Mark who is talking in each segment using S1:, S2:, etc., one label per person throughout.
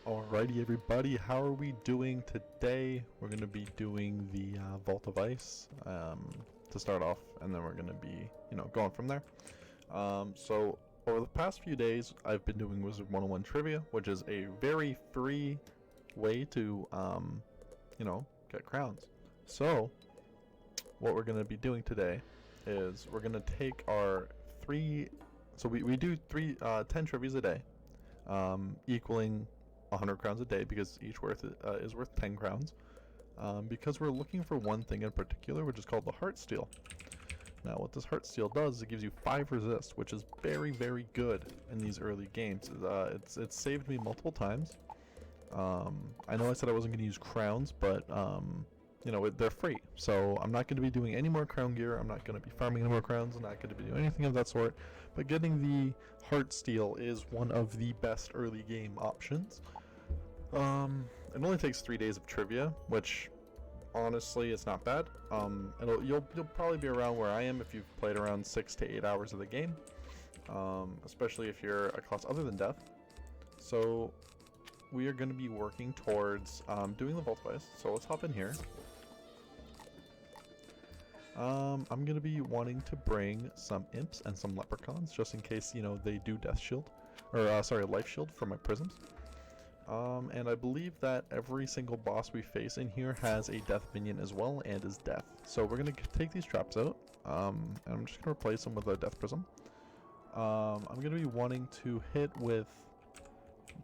S1: Alrighty everybody, how are we doing today? We're going to be doing the Vault of Ice to start off, and then we're going to be, going from there. So over the past few days, I've been doing Wizard101 trivia, which is a very free way to, get crowns. So what we're going to be doing today is we're going to take our we do 10 trivias a day, equaling 100 crowns a day, because each is worth 10 crowns, because we're looking for one thing in particular, which is called the Heart Steal. Now what this Heart Steal does is it gives you 5 resist, which is very, very good in these early games. It's saved me multiple times. I know I said I wasn't going to use crowns, but they're free, so I'm not going to be doing any more crown gear. I'm not going to be farming any more crowns. I'm not going to be doing anything of that sort, but getting the Heart Steal is one of the best early game options. It only takes 3 days of trivia, which honestly it's not bad. You'll probably be around where I am if you've played around 6 to 8 hours of the game, especially if you're a class other than Death. So we are going to be working towards doing the Vault of Ice, so let's hop in here. I'm going to be wanting to bring some imps and some leprechauns, just in case, they do Death Shield, or Life Shield for my prisms. And I believe that every single boss we face in here has a death minion as well, and is death. So we're going to take these traps out, and I'm just going to replace them with a death prism. I'm going to be wanting to hit with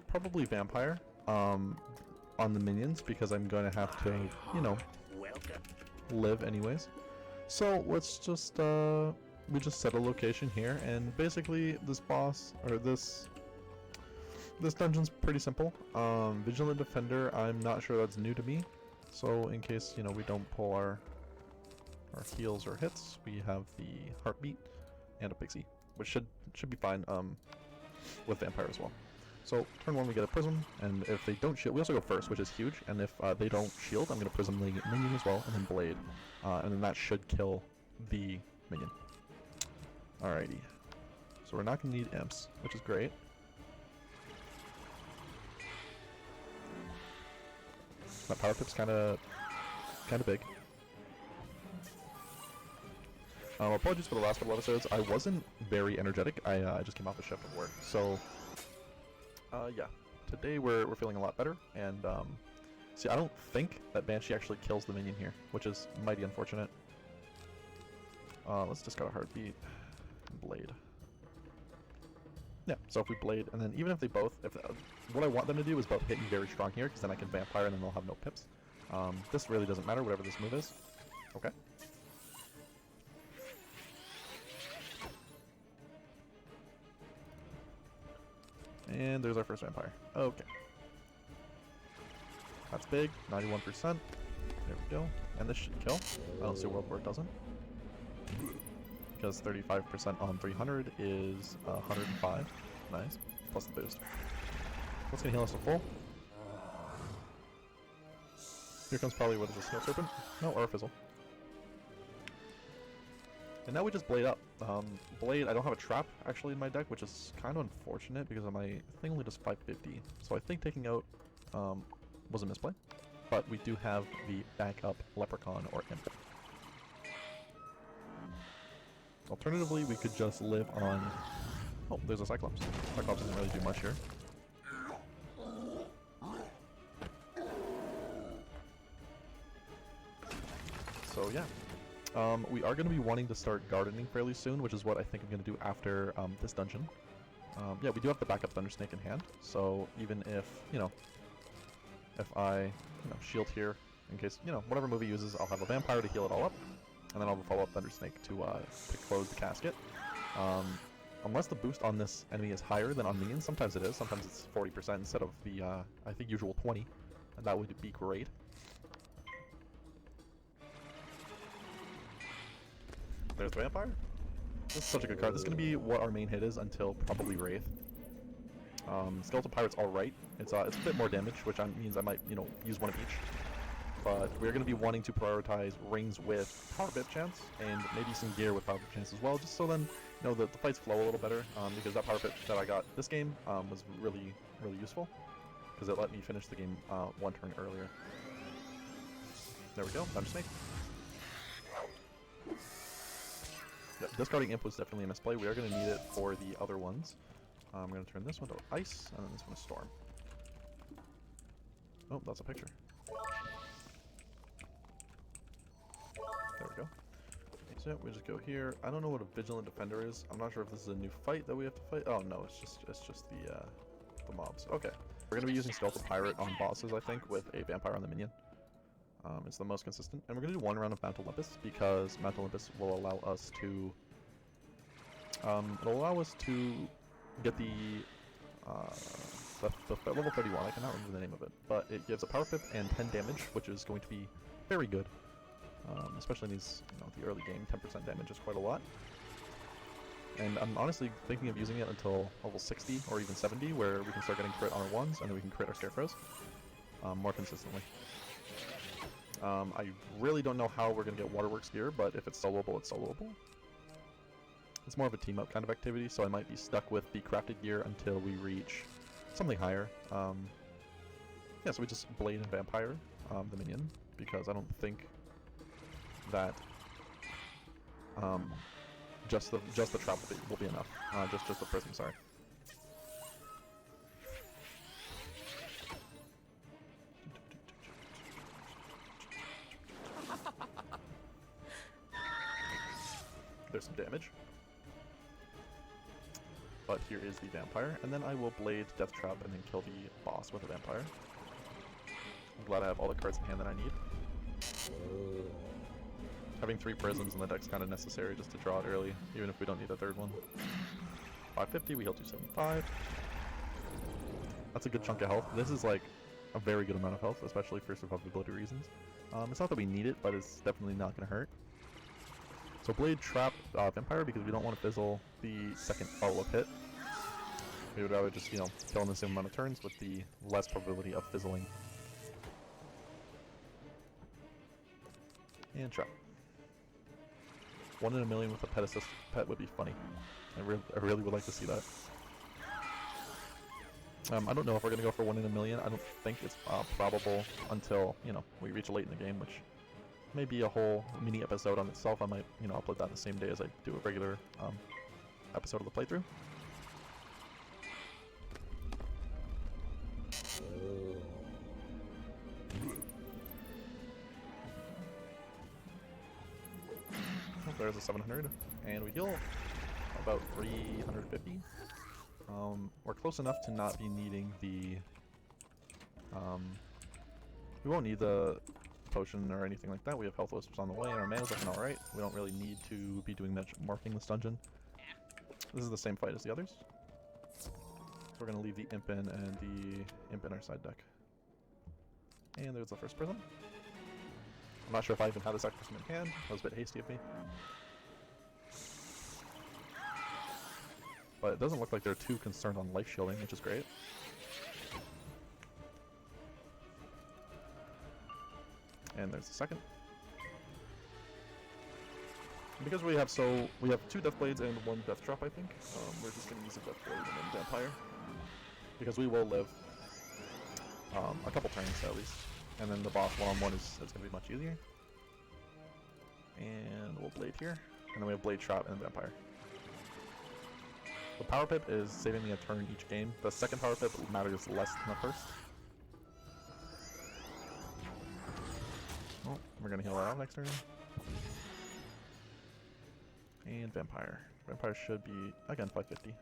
S1: probably vampire on the minions, because I'm going to have to, live anyways. So let's just, we just set a location here, and basically this boss, or this dungeon's pretty simple. Vigilant Defender, I'm not sure that's new to me, so in case, we don't pull our heals or hits, we have the Heartbeat and a Pixie, which should be fine with Vampire as well. So turn 1 we get a Prism, and if they don't shield, we also go first, which is huge, and if they don't shield, I'm going to Prism the minion as well, and then Blade, and then that should kill the minion. Alrighty, so we're not going to need imps, which is great. My power pip's kind of big. Apologies for the last couple episodes. I wasn't very energetic. I just came off a shift of work. So, yeah. Today we're feeling a lot better. And, see, I don't think that Banshee actually kills the minion here, which is mighty unfortunate. Let's discard a Heartbeat. Blade. Yeah, so if we Blade, and then even if they both, what I want them to do is both hit me very strong here, because then I can Vampire and then they'll have no pips. This really doesn't matter, whatever this move is. Okay. And there's our first Vampire. Okay. That's big, 91%. There we go. And this should kill. I don't see a world where it doesn't. Because 35% on 300 is 105. Nice. Plus the boost. What's going to heal us to full? Here comes probably, what is this, Snow Serpent? No, or a Fizzle. And now we just Blade up. Blade, I don't have a trap actually in my deck, which is kind of unfortunate because my thing only does 550. So I think taking out was a misplay. But we do have the backup Leprechaun or Imp. Alternatively, we could just live on... Oh, there's a Cyclops. Cyclops doesn't really do much here. So yeah. We are going to be wanting to start gardening fairly soon, which is what I think I'm going to do after this dungeon. Yeah, we do have the backup Thunder Snake in hand, so even if, if I, shield here, in case, whatever move he uses, I'll have a Vampire to heal it all up. And then I'll follow up Thunder Snake to close the casket. Unless the boost on this enemy is higher than on minions, sometimes it is. Sometimes it's 40% instead of the, I think, usual 20. And that would be great. There's the Vampire. This is such a good card. This is going to be what our main hit is until probably Wraith. Skeletal Pirate's alright. It's a bit more damage, which means I might, use one of each. But we're going to be wanting to prioritize rings with power bit chance, and maybe some gear with power bit chance as well, just so then, the fights flow a little better, because that power bit that I got this game was really, really useful. because it let me finish the game one turn earlier. There we go, time to snake. Yep, discarding imp was definitely a misplay. We are going to need it for the other ones. I'm going to turn this one to ice, and then this one to storm. Oh, that's a picture. There we go. So we just go here. I don't know what a vigilant defender is. I'm not sure if this is a new fight that we have to fight. Oh no, it's just the mobs. Okay, we're gonna be using Skeletal Pirate on bosses, I think, with a vampire on the minion. It's the most consistent, and we're gonna do one round of Mount Olympus because Mount Olympus will allow us to get the level 31. I cannot remember the name of it, but it gives a power pip and 10 damage, which is going to be very good. Especially in these, the early game, 10% damage is quite a lot. And I'm honestly thinking of using it until level 60 or even 70, where we can start getting crit on our ones, and then we can crit our scarecrows more consistently. I really don't know how we're going to get Waterworks gear, but if it's soloable, it's soloable. It's more of a team-up kind of activity, so I might be stuck with the crafted gear until we reach something higher. Yeah, so we just Blade and Vampire the minion, because I don't think that just the trap will be enough. Just the prism, sorry. There's some damage. But here is the vampire, and then I will Blade Death Trap and then kill the boss with a vampire. I'm glad I have all the cards in hand that I need. Having 3 prisms in the deck's kind of necessary just to draw it early, even if we don't need a third one. 550, we heal 275. That's a good chunk of health. This is like a very good amount of health, especially for survivability reasons. It's not that we need it, but it's definitely not going to hurt. So Blade Trap Vampire because we don't want to fizzle the second follow-up hit. We would rather just, kill in the same amount of turns with the less probability of fizzling. And trap. 1 in a million with a pet assist pet would be funny. I really would like to see that. I don't know if we're going to go for 1 in a million. I don't think it's probable until, we reach late in the game, which may be a whole mini episode on itself. I might, upload that the same day as I do a regular episode of the playthrough. There's a 700, and we heal about 350. We're close enough to not be needing the... we won't need the potion or anything like that. We have health wisps on the way, and our mana's looking alright. We don't really need to be doing much marking this dungeon. This is the same fight as the others. So we're going to leave the imp in and the imp in our side deck. And there's the first prism. I'm not sure if I even had the second prism in hand. That was a bit hasty of me. But it doesn't look like they're too concerned on life shielding, which is great. And there's the second. Because we have 2 Death Blades and 1 Death Trap, I think. We're just going to use a Death Blade and then Vampire. Because we will live a couple turns at least. And then the boss one-on-one is going to be much easier. And we'll Blade here. And then we have Blade Trap and Vampire. The Power Pip is saving me a turn each game. The second Power Pip matters less than the first. Oh, we're going to heal that out next turn. And Vampire. Vampire should be, again, 550.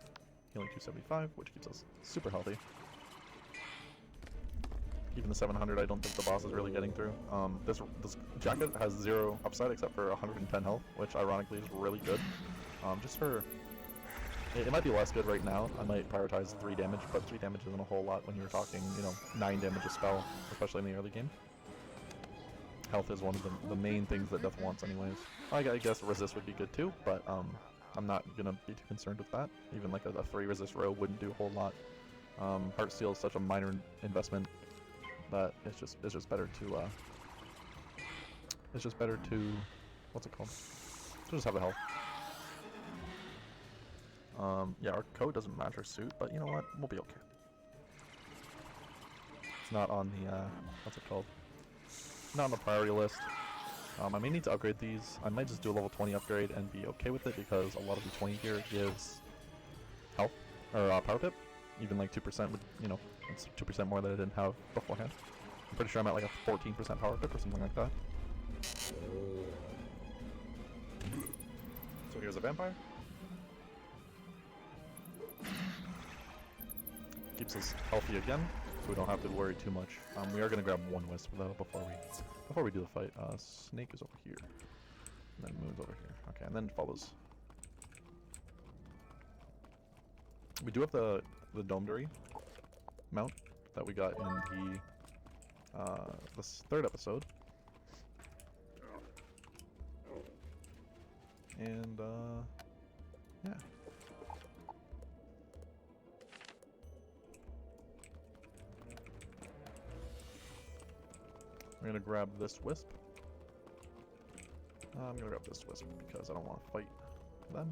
S1: Healing 275, which keeps us super healthy. Even the 700, I don't think the boss is really getting through. This jacket has 0 upside except for 110 health, which ironically is really good. Just for... It might be less good right now. I might prioritize 3 damage, but 3 damage isn't a whole lot when you're talking, 9 damage a spell, especially in the early game. Health is one of the main things that Death wants anyways. I guess resist would be good too, but I'm not going to be too concerned with that. Even like a 3 resist row wouldn't do a whole lot. Heartsteel is such a minor investment that it's just better to what's it called? To just have a health. Yeah, our coat doesn't match our suit, but you know what? We'll be okay. It's not on the, what's it called? Not on the priority list. I may need to upgrade these. I might just do a level 20 upgrade and be okay with it because a lot of the 20 gear gives health, or power pip. Even like 2% would, you know, it's 2% more than I didn't have beforehand. I'm pretty sure I'm at like a 14% power pip or something like that. So here's a vampire. Keeps us healthy again, so we don't have to worry too much. We are gonna grab one wisp though before we do the fight. Snake is over here, and then Moon's over here. Okay, and then follows. We do have the Domedury mount that we got in this third episode, and yeah. I'm gonna grab this wisp. I'm gonna grab this wisp because I don't want to fight them.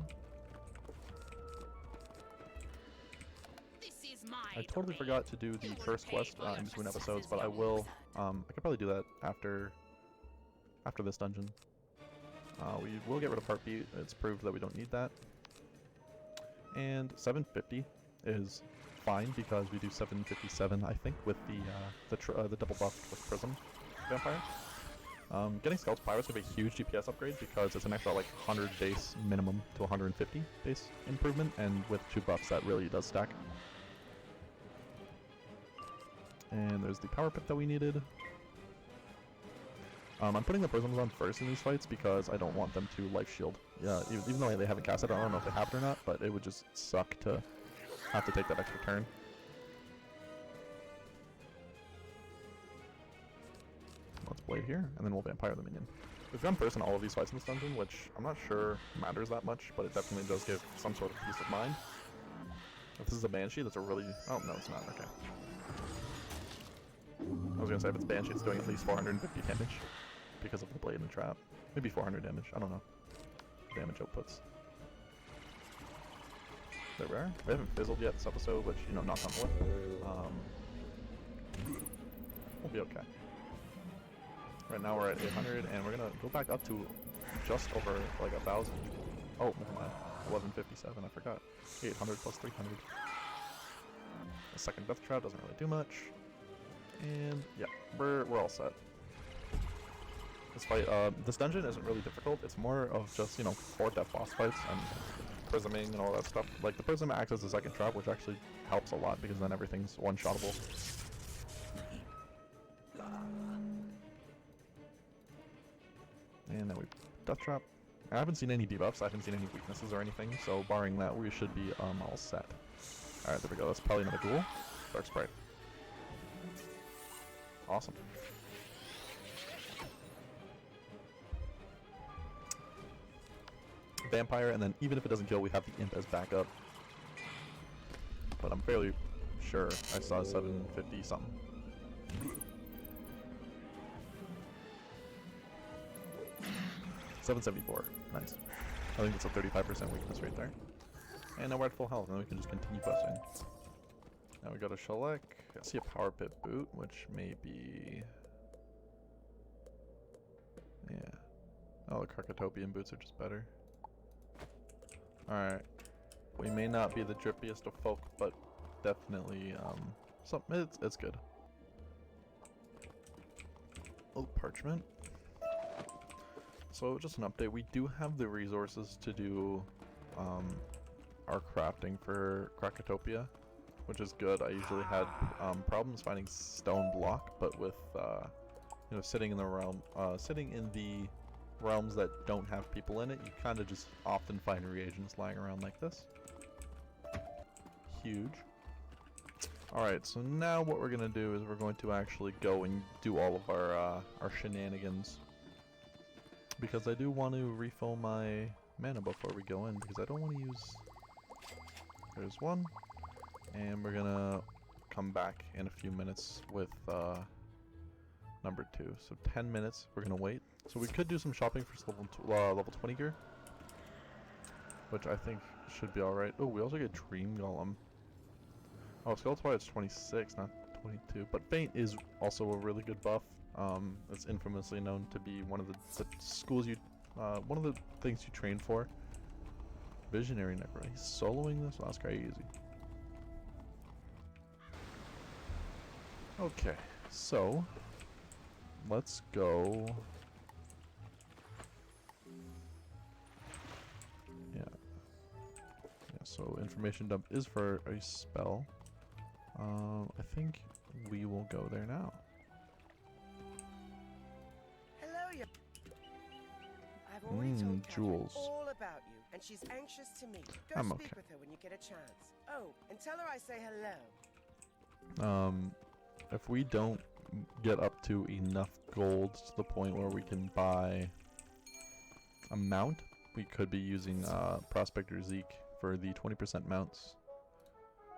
S1: I totally forgot to do the first quest in between episodes, but I will. I could probably do that after this dungeon. We will get rid of Heartbeat. It's proved that we don't need that. And 750 is fine because we do 757, I think, with the double buff with Prism Vampire. Getting Scout's Pirates would be a huge DPS upgrade because it's an extra like 100 base minimum to 150 base improvement, and with 2 buffs that really does stack. And there's the power pip that we needed. I'm putting the prisms on first in these fights because I don't want them to life shield. Yeah, even though they haven't cast it, I don't know if they have it or not, but it would just suck to have to take that extra turn. Let's blade here, and then we'll vampire the minion. We've gone first in all of these fights in this dungeon, which I'm not sure matters that much, but it definitely does give some sort of peace of mind. If this is a Banshee, that's a really... Oh, no, it's not. Okay. I was gonna say, if it's Banshee, it's doing at least 450 damage because of the blade and the trap. Maybe 400 damage, I don't know. Damage outputs. There we are. We haven't fizzled yet this episode, which, you know, knock on wood. We'll be okay. Right now we're at 800, and we're gonna go back up to just over like 1,000. Oh, never mind. 1157, I forgot. 800 plus 300. The second death trap doesn't really do much. And yeah, we're all set. This fight, this dungeon isn't really difficult. It's more of just, you know, 4 death boss fights and prisming and all that stuff. Like the prism acts as the second trap, which actually helps a lot because then everything's one-shottable. And then we death trap. I haven't seen any debuffs. I haven't seen any weaknesses or anything. So barring that, we should be all set. All right, there we go. That's probably another ghoul. Dark Sprite. Awesome. Vampire, and then even if it doesn't kill, we have the imp as backup. But I'm fairly sure I saw 750 something. $774. Nice. I think that's a 35% weakness right there. And now we're at full health, and then we can just continue questing. Now we go to Shalek. I see a power pit boot, which may be... Yeah. Oh, the Krokotopian boots are just better. Alright. We may not be the drippiest of folk, but definitely, it's good. Oh, parchment. So, just an update. We do have the resources to do, our crafting for Krokotopia, which is good. I usually had problems finding stone block, but with you know, sitting in the realms that don't have people in it, you kind of just often find reagents lying around like this. Huge. Alright, so now what we're gonna do is we're going to actually go and do all of our shenanigans, because I do want to refill my mana before we go in, because I don't want to use... There's one. And we're gonna come back in a few minutes with number 2. So 10 minutes, we're gonna wait. So we could do some shopping for level 20 gear, which I think should be alright. Oh, we also get Dream Golem. Oh, Skeletal Spire is 26, not 22. But Faint is also a really good buff. It's infamously known to be one of the schools you, one of the things you train for. Visionary Necro. He's soloing this? Well, that's crazy. Okay, so let's go. Yeah. So information dump is for a spell. I think we will go there now.
S2: Hello, you. I've already told
S1: Jules.
S2: Catherine all about you, and she's anxious to meet. Go
S1: I'm
S2: speak
S1: okay.
S2: with her when you get a chance. Oh, and tell her I say hello.
S1: If we don't get up to enough gold to the point where we can buy a mount, we could be using Prospector Zeke for the 20% mounts,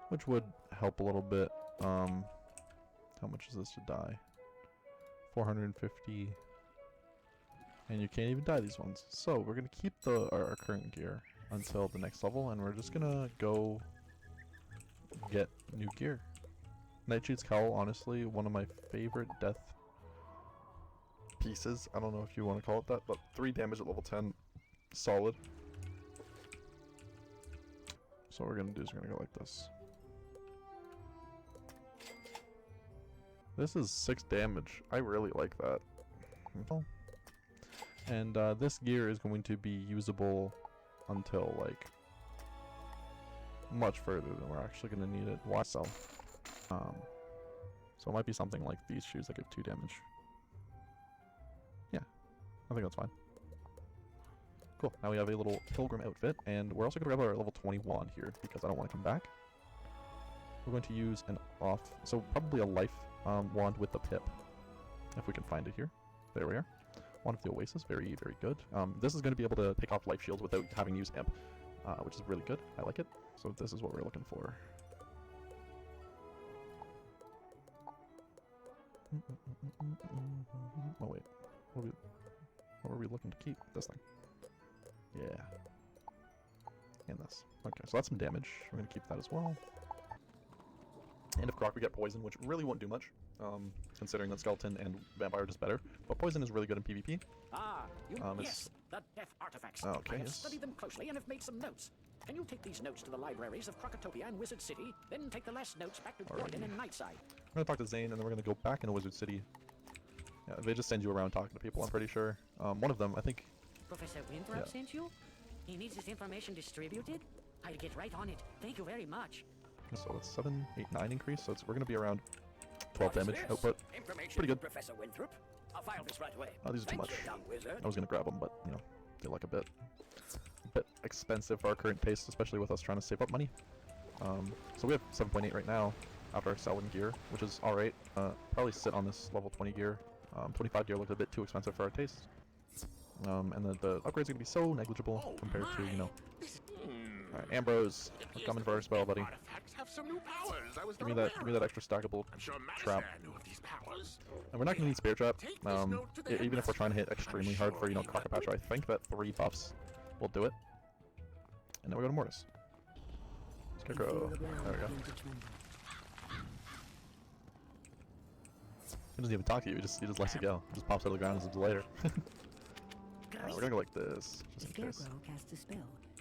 S1: which would help a little bit. How much is this to die? 450. And you can't even dye these ones. So we're going to keep our current gear until the next level, and we're just going to go get new gear. Nightshade's Cowl, honestly, one of my favorite death pieces. I don't know if you want to call it that, but 3 damage at level 10. Solid. So what we're going to do is we're going to go like this. This is 6 damage. I really like that. And this gear is going to be usable until, like, much further than we're actually going to need it. Why sell? So it might be something like these shoes that give 2 damage. Yeah, I think that's fine. Cool, now we have a little pilgrim outfit, and we're also going to grab our level 21 here, because I don't want to come back. We're going to use an so probably a life wand with the pip, if we can find it here. There we are. Wand of the Oasis, very, very good. This is going to be able to pick off life shields without having to use imp, which is really good. I like it. So this is what we're looking for. Oh wait, what were we looking to keep? This thing. Yeah. And this. Okay, so that's some damage. We're going to keep that as well. And if Croc, we get Poison, which really won't do much, considering that Skeleton and Vampire are just better. But Poison is really good in PvP.
S3: Yes, the death artifacts.
S1: Okay,
S3: I have
S1: yes.
S3: studied them closely and have made some notes. Can you take these notes to the libraries of Krokotopia and Wizard City, then take the last notes back to Gordon and Nightside?
S1: We're going to talk to Zane, and then we're going to go back into Wizard City. Yeah, they just send you around talking to people, I'm pretty sure. One of them, I think...
S4: Professor Winthrop sent you? He needs this information distributed? I'll get right on it. Thank you very much.
S1: So that's 7, 8, 9 increase, so we're going to be around 12 damage output. Pretty good.
S3: Professor Winthrop. I'll file this right away.
S1: Oh, these are too much.
S3: Young wizard.
S1: I was going to grab them, but, you know, feel like a bit expensive for our current pace, especially with us trying to save up money. So we have 7.8 right now after our selling gear, which is alright. Probably sit on this level 20 gear. 25 gear looked a bit too expensive for our taste. And the upgrades are going to be so negligible compared to, you know... Alright, Ambrose, we're coming for our spell, buddy.
S5: Have some new powers. I was
S1: Give me that extra stackable trap.
S5: knew of these powers.
S1: And we're not going to need Spear Trap, even if we're trying to hit extremely hard for, you know, Krokotopia. I think that 3 buffs will do it. And then we go to Mortis. Scarecrow. There we go. He doesn't even talk to you, he just lets you go. He just pops out of the ground as a delighter. We're gonna go like this, just in case.
S4: Casts a spell,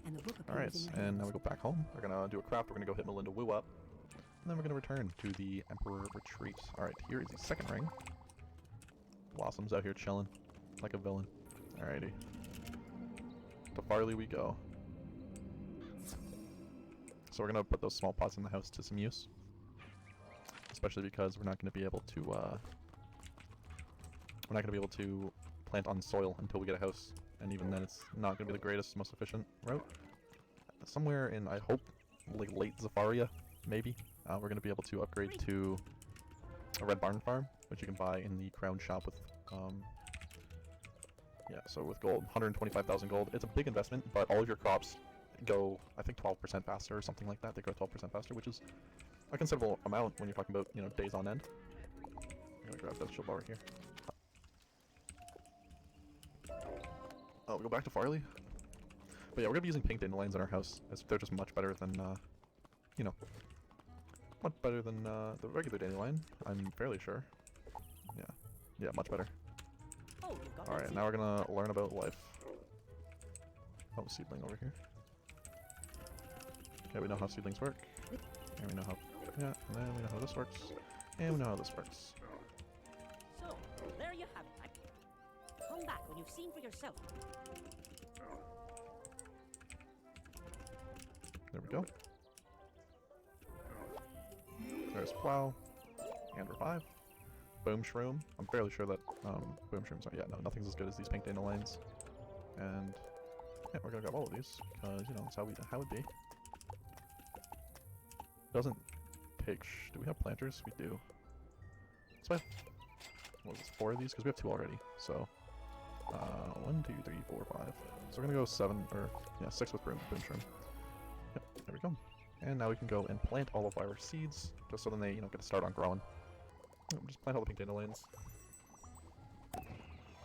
S4: and the book
S1: Alright, and now we go back home. We're gonna do a craft, we're gonna go hit Melinda-Wu up. And then we're gonna return to the Emperor Retreat. Alright, here is the second ring. Blossom's out here chilling, like a villain. Alrighty. To Farley we go. So we're gonna put those small pots in the house to some use. Especially because we're not gonna be able to, plant on soil until we get a house. And even then it's not gonna be the greatest, most efficient route. Somewhere in, I hope, like late Zafaria, maybe, we're gonna be able to upgrade to a Red Barn Farm, which you can buy in the Crown Shop with, yeah, so with gold, 125,000 gold. It's a big investment, but all of your crops go, I think, 12% faster or something like that. They grow 12% faster, which is a considerable amount when you're talking about, you know, days on end. I'm gonna grab that shield over here. Oh, we go back to Farley? But yeah, we're gonna be using pink dandelions in our house, as they're just much better than, you know, much better than the regular dandelion. I'm fairly sure. Yeah. Yeah, much better.
S4: Oh, you've got
S1: Alright,
S4: that
S1: now we're gonna learn about life. Oh, seedling over here. Okay, we know how seedlings work. And we know how... Yeah, and then we know how this works. And we know how this works.
S4: So, there you have it. Come back when you've seen for yourself.
S1: There we go. There's plow. And revive. Boom shroom. I'm fairly sure that boom shrooms are... Yeah, no, nothing's as good as these pink dandelions. And... Yeah, we're gonna grab all of these, because, you know, that's how it be. Doesn't take do we have planters? We do. So what is this, 4 of these? Because we have 2 already. So 1, 2, 3, 4, 5. So we're gonna go 7 or yeah, 6 with boom shroom. Yep, there we go. And now we can go and plant all of our seeds, just so then they, you know, get to start on growing. Just plant all the pink dandelions.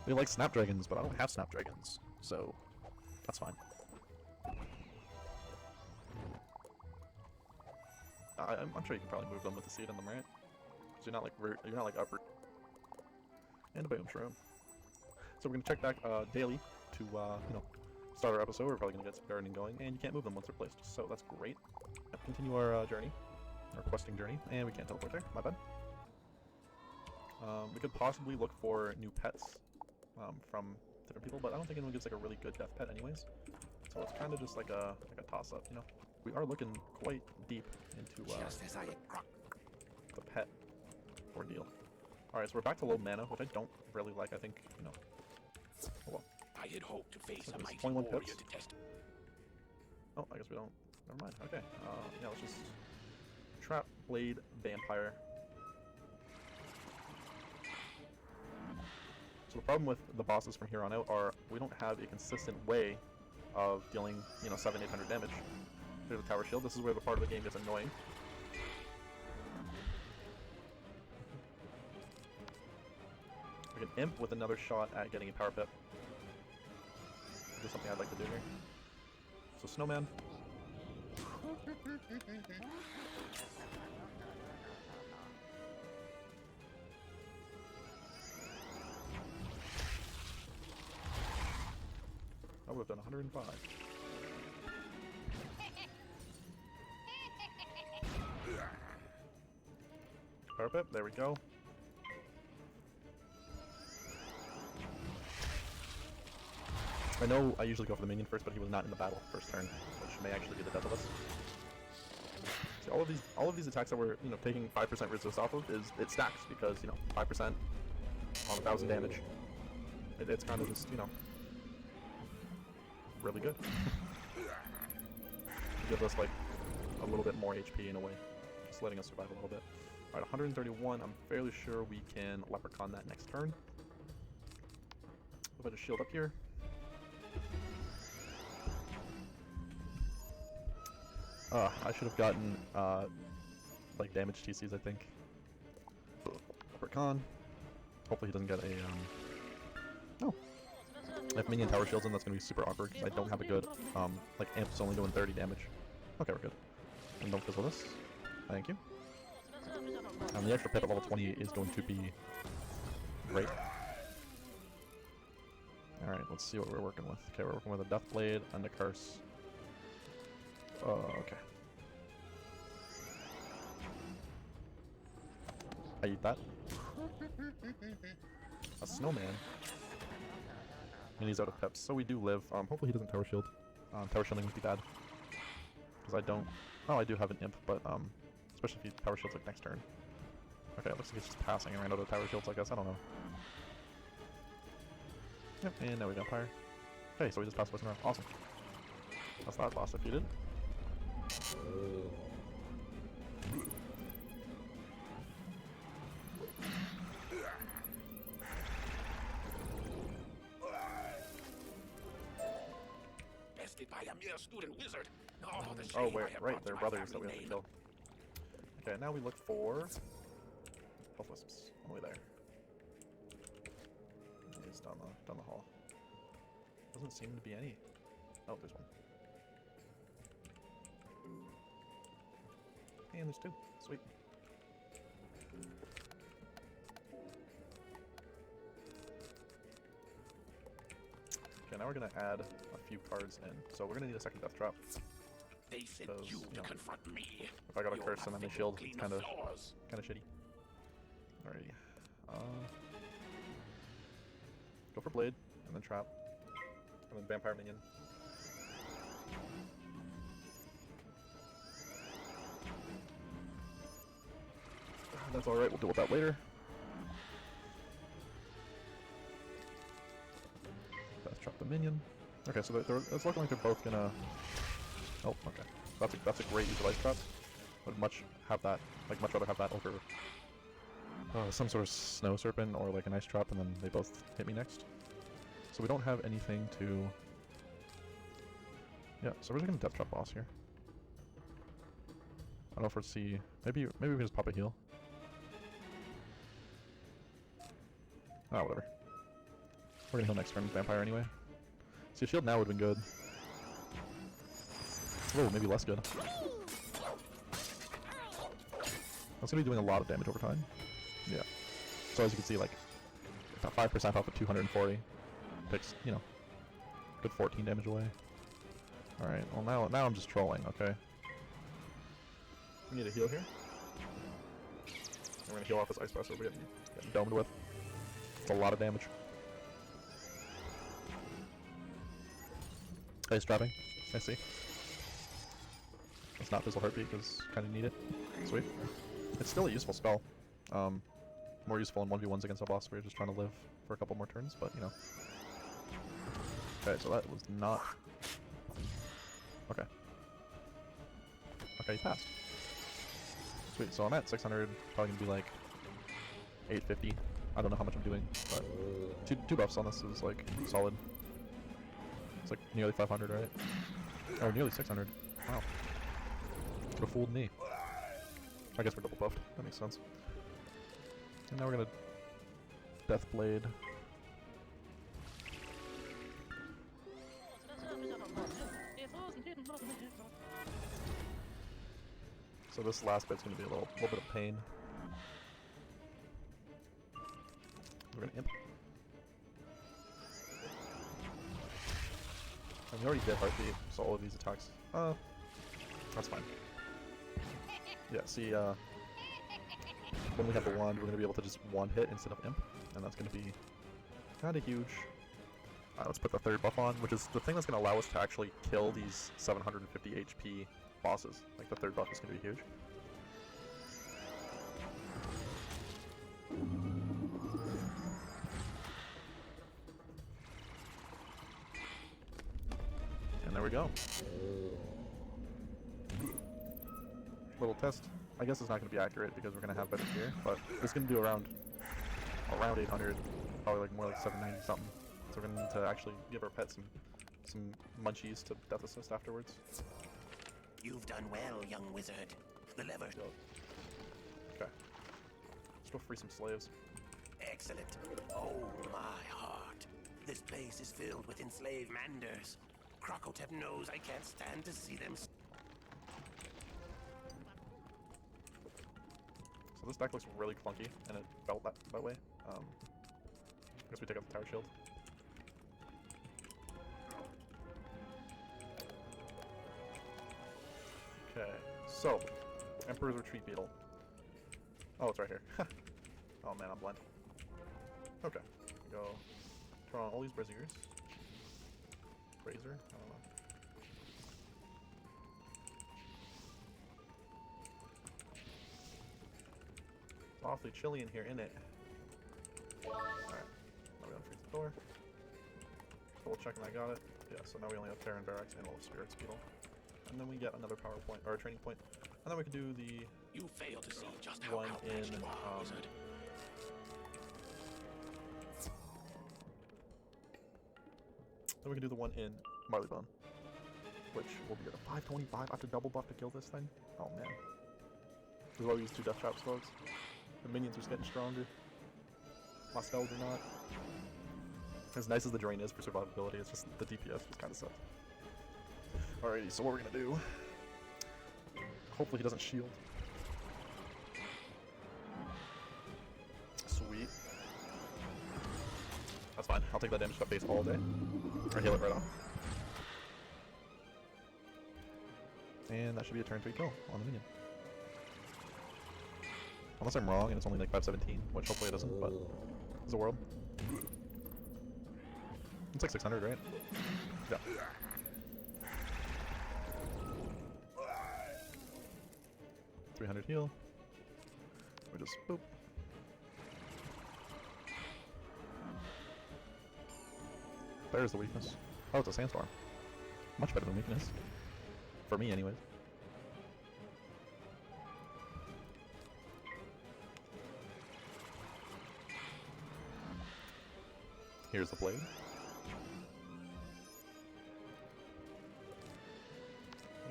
S1: We like snapdragons, but I don't have snapdragons, so that's fine. I'm sure you can probably move them with the seed in them, right? Because you're not like upper. And a boom shroom. So we're gonna check back daily to you know, start our episode. We're probably gonna get some gardening going, and you can't move them once they're placed. So that's great. Continue our journey, our questing journey, and we can't teleport there. My bad. We could possibly look for new pets from different people, but I don't think anyone gives like a really good death pet, anyways. So it's kind of just like a toss-up, you know. We are looking quite deep into the pet ordeal. Alright, so we're back to low mana, which I don't really like. I think, you know... Oh well.
S5: I had hoped to face
S1: So
S5: a
S1: there's
S5: mighty
S1: 21
S5: warrior
S1: pips.
S5: to test.
S1: Oh, I guess we don't... Never mind. Okay. Yeah, let's just... Trap, Blade, Vampire. So the problem with the bosses from here on out are we don't have a consistent way of dealing, you know, 700-800 damage. There's a tower shield. This is where the part of the game gets annoying. We can imp with another shot at getting a power pip. This is something I'd like to do here. So snowman. I would have done 105. Power pip, there we go. I know I usually go for the minion first, but he was not in the battle first turn, which may actually be the death of us. See, all of these attacks that we're, you know, taking 5% resist off of it stacks because, you know, 5% on 1,000 damage. It's kind of just, you know, really good. Give us like a little bit more HP in a way, just letting us survive a little bit. Alright, 131. I'm fairly sure we can leprechaun that next turn. If I just shield up here. I should have gotten like damage TCs, I think. Leprechaun. Hopefully he doesn't get a no. If minion tower shields him, that's gonna be super awkward because I don't have a good like amp's only doing 30 damage. Okay, we're good. And don't fizzle this. Thank you. And the extra pip at level 20 is going to be great. Alright, let's see what we're working with. Okay, we're working with a Death Blade and a Curse. Okay. I eat that. A snowman. And he's out of pips, so we do live. Hopefully he doesn't tower shield. Tower shielding would be bad. Because I don't... Oh, I do have an imp, but especially if he tower shields like next turn. Okay, it looks like he's just passing and ran out of tower shields, I guess. I don't know. Yep, and now we got fire. Okay, so we just passed Western. Awesome. That's that boss defeated.
S5: Bested by a mere student wizard. Oh, the
S1: Oh,
S5: shame
S1: wait,
S5: I have
S1: right,
S5: brought
S1: they're
S5: to my
S1: brothers that we
S5: family
S1: have to
S5: name.
S1: kill. Okay, now we look for health wisps all the way there. He's down the hall. Doesn't seem to be any. Oh, there's one. And there's 2. Sweet. Okay, now we're gonna add a few cards in. So we're gonna need a second death trap.
S5: They sent
S1: Because,
S5: you
S1: you
S5: to
S1: know,
S5: confront me.
S1: If I got a
S5: You'll
S1: curse
S5: have
S1: and then
S5: to
S1: my
S5: go
S1: shield,
S5: clean
S1: it's
S5: the
S1: kind of
S5: floors.
S1: shitty. Alrighty. Go for blade, and then trap, and then vampire minion. That's alright, we'll deal with that later. Death trap the minion. Okay, so it's looking like they're both gonna... Oh, okay. That's a great use of ice trap. Would much rather have that over some sort of snow serpent or like an ice trap, and then they both hit me next. So we don't have anything to... Yeah, so we're just gonna death trap boss here. I don't know if we're see... Maybe we can just pop a heal. Ah, whatever. We're gonna heal next turn with vampire anyway. See, a shield now would have been good. Oh, maybe less good. That's gonna be doing a lot of damage over time. Yeah. So as you can see, like, about 5% off of 240 takes, you know, good 14 damage away. Alright, well now I'm just trolling, okay? We need a heal here. We're gonna heal off this ice vessel we're getting domed with. It's a lot of damage. Ice trapping, I see. It's not Fizzle Heartbeat because kind of need it. Sweet. It's still a useful spell. More useful in 1v1s against a boss where you're just trying to live for a couple more turns, but you know. Okay, so that was not... Okay. Okay, he passed. Sweet, so I'm at 600, probably gonna be like 850. I don't know how much I'm doing, but two buffs on this is like solid. It's like nearly 500, right? Oh, nearly 600. Wow. Could have fooled me. I guess we're double buffed. That makes sense. And now we're gonna Death Blade. So this last bit's gonna be a little bit of pain. We're gonna imp. And we already did heartbeat, so all of these attacks. That's fine. Yeah, see, when we have the wand, we're gonna be able to just wand hit instead of imp, and that's gonna be kinda huge. Let's put the third buff on, which is the thing that's gonna allow us to actually kill these 750 HP bosses. Like, the third buff is gonna be huge. And there we go. Little test. I guess it's not going to be accurate because we're going to have better gear, but it's going to do around 800, probably like more like 790 something. So we're going to need to actually give our pet some munchies to death assist afterwards.
S5: You've done well, young wizard. The lever.
S1: Okay. Let's go free some slaves.
S5: Excellent. Oh, my heart. This place is filled with enslaved manders. Krokotopia knows I can't stand to see them.
S1: So this deck looks really clunky, and it felt that way. I guess we take out the tower shield. Okay, so Emperor's Retreat Beetle. Oh, it's right here. Oh man, I'm blind. Okay, go turn on all these braziers. Brazier? I don't know. It's awfully chilly in here, isn't it? Alright, now we unfreeze the door. Double checking I got it. Yeah, so now we only have Terran Barracks and Wolf Spirits Beetle. And then we get another power point, or a training point. And then we can do the
S5: You fail to see just how
S1: one
S5: outmatched
S1: in
S5: you are, wizard.
S1: then we can do the one in Marleybone, which will be at a 525 after double buff to kill this thing. Oh man. This is why we use 2 death traps, folks. The minions are just getting stronger. My spells are not. As nice as the drain is for survivability, it's just the DPS just kind of sucks. Alrighty, so what we're gonna do. Hopefully he doesn't shield. I'll take that damage to face all day. Or heal it right off. And that should be a turn 3 kill on the minion. Unless I'm wrong and it's only like 517, which hopefully it doesn't, but it's a world. It's like 600, right? Yeah. $300 heal. We just boop. There's the weakness. Oh, it's a sandstorm. Much better than weakness. For me, anyways. Here's the blade.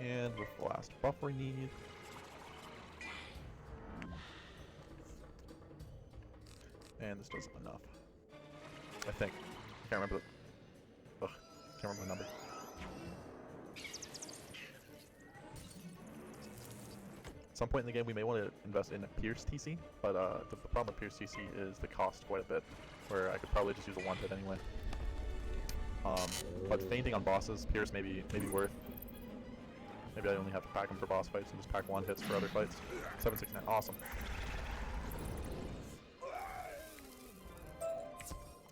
S1: And with the last buff we need. And this does enough. I think. I can't remember the... Ugh. Can't remember the number. At some point in the game we may want to invest in a Pierce TC, but the problem with Pierce TC is the cost quite a bit, where I could probably just use a 1-hit anyway. But fainting on bosses, Pierce may be worth. Maybe I only have to pack them for boss fights and just pack 1-hits for other fights. 769, awesome.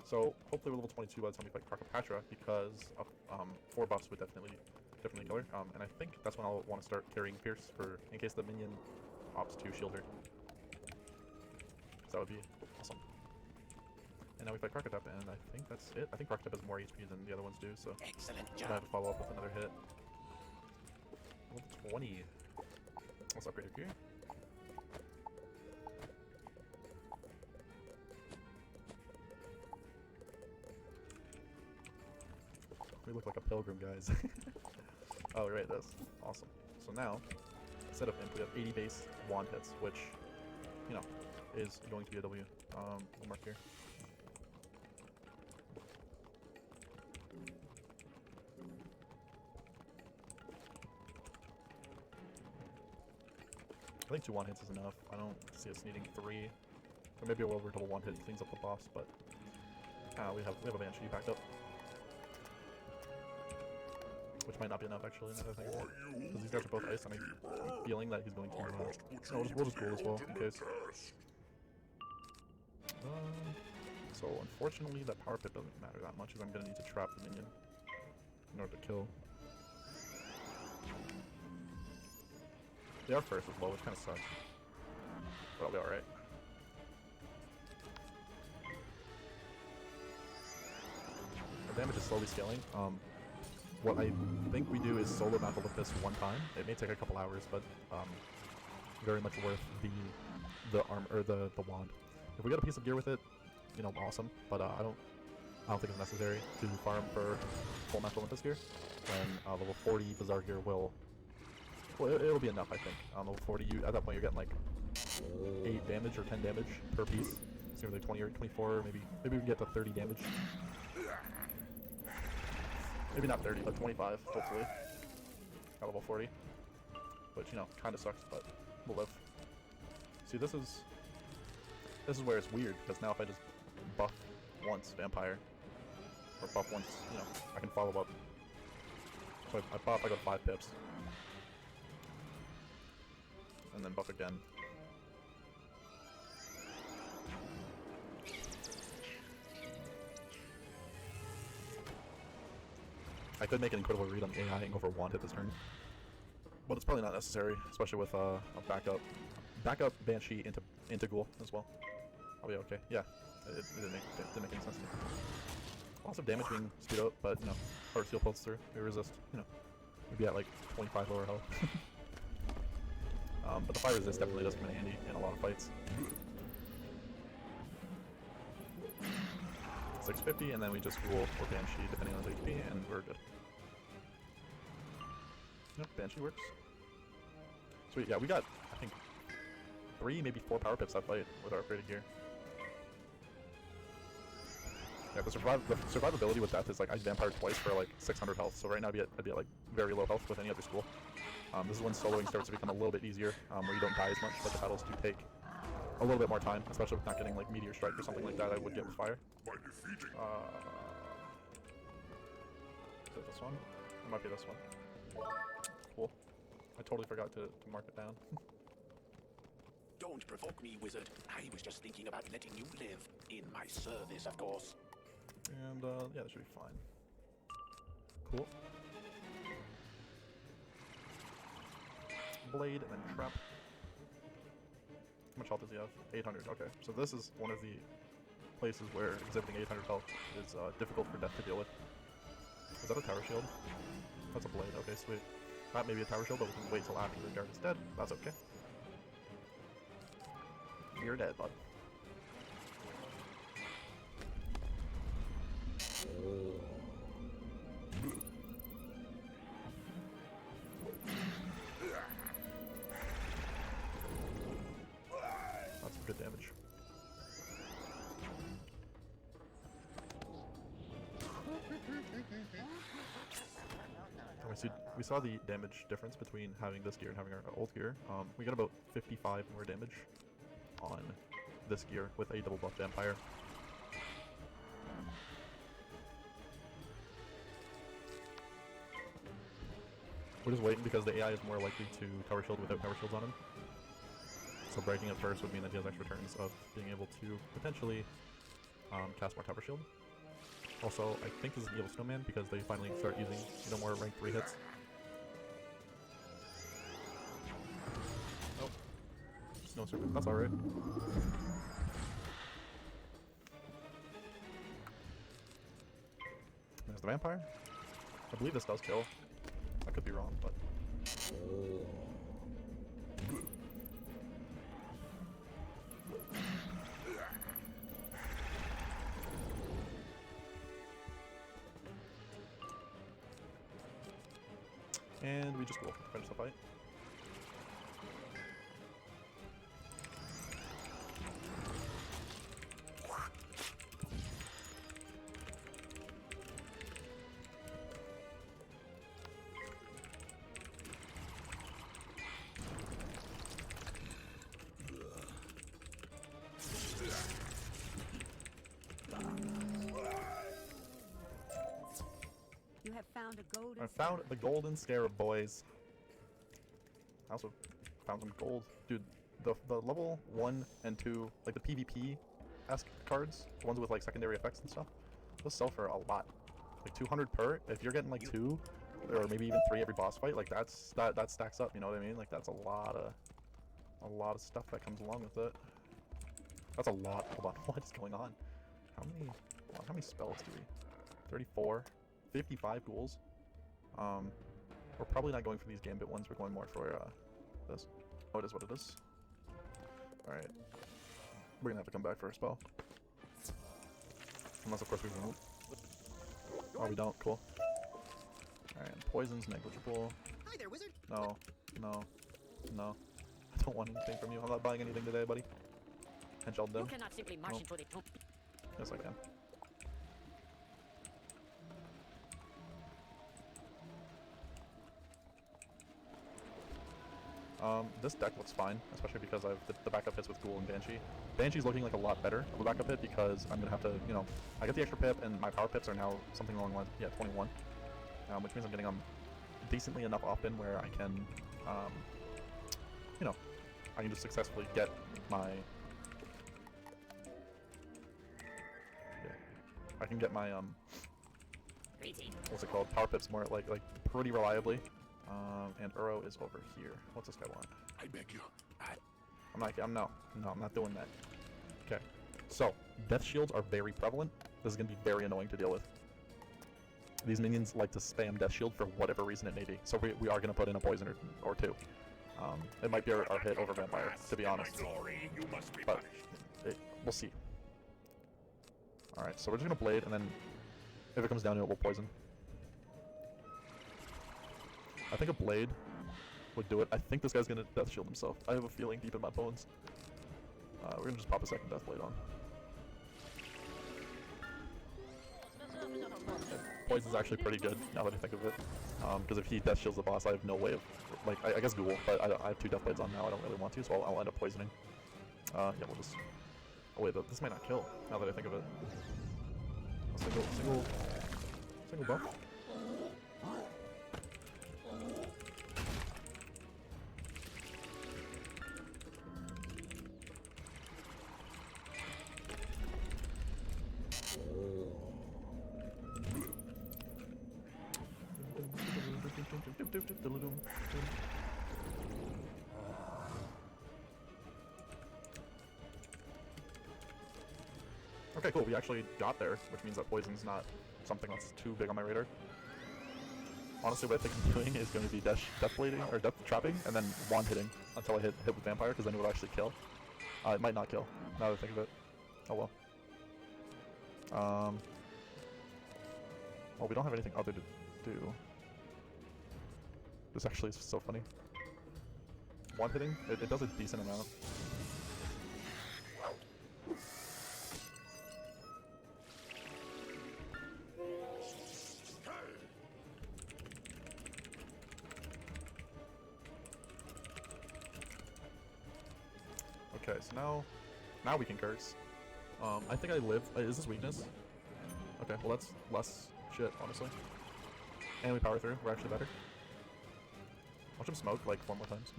S1: So hopefully we're level 22 by the time we fight Krokotopia, because 4 buffs would definitely kill her. And I think that's when I'll want to start carrying Pierce for in case the minion opts to shield her. So that would be awesome. And now we fight Krokotopia, and I think that's it. I think Krokotopia has more HP than the other ones do, so
S5: Excellent
S1: I
S5: job.
S1: have to follow up with another hit. Level 20. Let's upgrade her gear. We look like a pilgrim, guys. Oh, right, that's awesome. So now, instead of imp, we have 80 base wand hits, which, you know, is going to be a W. We'll mark here. I think 2 1 hits is enough. I don't see us needing 3. Or maybe a world where double 1 hit cleans up the boss, but we have a Banshee backed up. Which might not be enough actually, now that I think about it. Because these guys are both ice, and I'm feeling that he's going to no, we'll just cool as well, in case. So unfortunately that power pit doesn't matter that much, because I'm going to need to trap the minion in order to kill. They are first as well, which kind of sucks. But I'll be alright. The damage is slowly scaling. What I think we do is solo Mount Olympus 1 time. It may take a couple hours, but very much worth the arm or the wand. If we get a piece of gear with it, you know, awesome. But I don't think it's necessary to farm for full Mount Olympus gear. When level 40 Bizarre gear will. Well, it'll be enough, I think. Level 40, at that point you're getting like 8 damage or 10 damage per piece. So you're like 20 or 24, maybe we can get to 30 damage. Maybe not 30, but 25, hopefully. At level 40. Which, you know, kinda sucks, but we'll live. See, this is where it's weird, because now if I just buff once Vampire, or buff once, you know, I can follow up. So I buff, I go 5 pips. And then buff again. I could make an incredible read on the AI and go for 1 hit this turn. But it's probably not necessary, especially with a backup Banshee into Ghoul as well. I'll be okay. Yeah, it didn't make any sense to me. Lots of damage being speed up, but, you know, Heart Seal pulls through. We resist, you know, maybe at like 25 lower health. But the fire resist definitely does come in handy in a lot of fights. 650, and then we just Ghoul or Banshee depending on his HP, and we're good. Yep, Banshee works. Sweet, yeah, we got, I think, 3, maybe 4 power pips that fight with our upgraded gear. Yeah, the survivability with death is like I vampired twice for like 600 health, so right now I'd be at like very low health with any other school. This is when soloing starts to become a little bit easier, where you don't die as much, but the battles do take a little bit more time, especially with not getting like meteor strike or something like that. I would get with fire. Is it this one? It might be this one. Cool. I totally forgot to mark it down.
S3: Don't provoke me, wizard. I was just thinking about letting you live. In my service, of course.
S1: And, yeah, that should be fine. Cool. Blade and then trap. How much health does he have? 800. Okay, so this is one of the places where exhibiting 800 health is difficult for death to deal with. Is that a tower shield? That's a blade. Okay, sweet. That may be a tower shield, but we can wait till after the guard is dead. That's okay. You're dead, bud. That's some good damage. We saw the damage difference between having this gear and having our old gear. We got about 55 more damage on this gear with a double buff vampire. We're just waiting because the AI is more likely to tower shield without tower shields on him. So breaking it first would mean that he has extra turns of being able to potentially cast more tower shield. Also, I think this is an evil snowman because they finally start using, you know, more rank 3 hits. Oh, snow serpent. That's alright. There's the vampire. I believe this does kill. I could be wrong, but. And we just will finish the fight.
S4: You have found a golden
S1: I found the golden scarab, boys. I also found some gold. Dude, the level 1 and 2, like the PvP-esque cards, the ones with like secondary effects and stuff, those sell for a lot. Like 200 per. If you're getting like 2, or maybe even 3 every boss fight, like that stacks up, you know what I mean? Like that's a lot of stuff that comes along with it. That's a lot. Hold on, what is going on? How many spells do we? 34. 55 ghouls. We're probably not going for these gambit ones. We're going more for this. Oh, it is what it is. Alright. We're gonna have to come back for a spell. Unless, of course, we remove. Oh, we don't. Cool. Alright, poison's negligible.
S2: Hi there, wizard.
S1: No. No. No. I don't want anything from you. I'm not buying anything today, buddy. Henchald
S4: You
S1: them.
S4: cannot simply march into the tomb.
S1: Yes, I can. This deck looks fine, especially because I've the backup hits with Ghoul and Banshee. Banshee's looking like a lot better of a backup hit because I'm gonna have to, you know, I get the extra pip and my power pips are now something along the lines, yeah, 21, which means I'm getting them decently enough often where I can, you know, I can just successfully get my, I can get my what's it called, power pips more like pretty reliably. And Uro is over here. What's this guy want?
S3: I beg you.
S1: I'm not doing that. Okay. So, death shields are very prevalent. This is going to be very annoying to deal with. These minions like to spam death shield for whatever reason it may be. So we are going to put in a poison or 2. It might be our hit over vampire, to be honest. But we'll see. Alright, so we're just going to blade, and then if it comes down to it, we'll poison. I think a blade would do it. I think this guy's gonna death shield himself. I have a feeling deep in my bones. We're gonna just pop a second death blade on. Poison's actually pretty good now that I think of it. Because if he death shields the boss, I have no way of, like, I guess Ghoul, but I have 2 death blades on now. I don't really want to, so I'll end up poisoning. Yeah, we'll just... Oh wait, this might not kill, now that I think of it. A single buff. Okay, cool. We actually got there, which means that poison's not something that's too big on my radar. Honestly, what I think I'm doing is going to be death blading or death trapping, and then wand hitting until I hit with vampire, because then it would actually kill. It might not kill. Now that I think of it. Oh well. Well, we don't have anything other to do. This actually is so funny. Wand hitting, it does a decent amount. Okay, so now we can curse. I think I live. Is this weakness? Okay, well that's less shit, honestly. And we power through. We're actually better. Watch him smoke like 4 more times.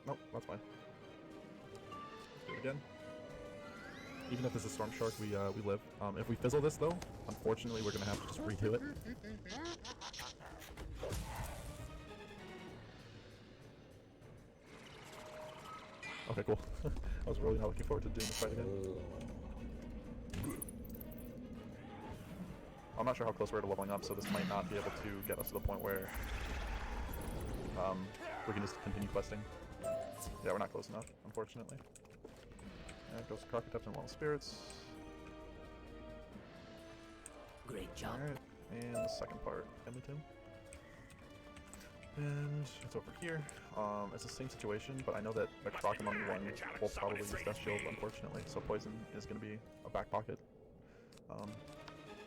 S1: Nope, that's fine. Do it again. Even if this is Storm Shark, we live. If we fizzle this though, unfortunately we're gonna have to just redo it. Okay, cool. I was really not looking forward to doing this fight again. I'm not sure how close we're to leveling up, so this might not be able to get us to the point where we can just continue questing. Yeah, we're not close enough, unfortunately. There goes Krokotopia and Wild Spirits.
S4: Great job.
S1: Alright, and the second part, Emporer. And it's over here. It's the same situation, but I know that the Krokotopia one will probably use Death Shield, unfortunately, so poison is going to be a back pocket.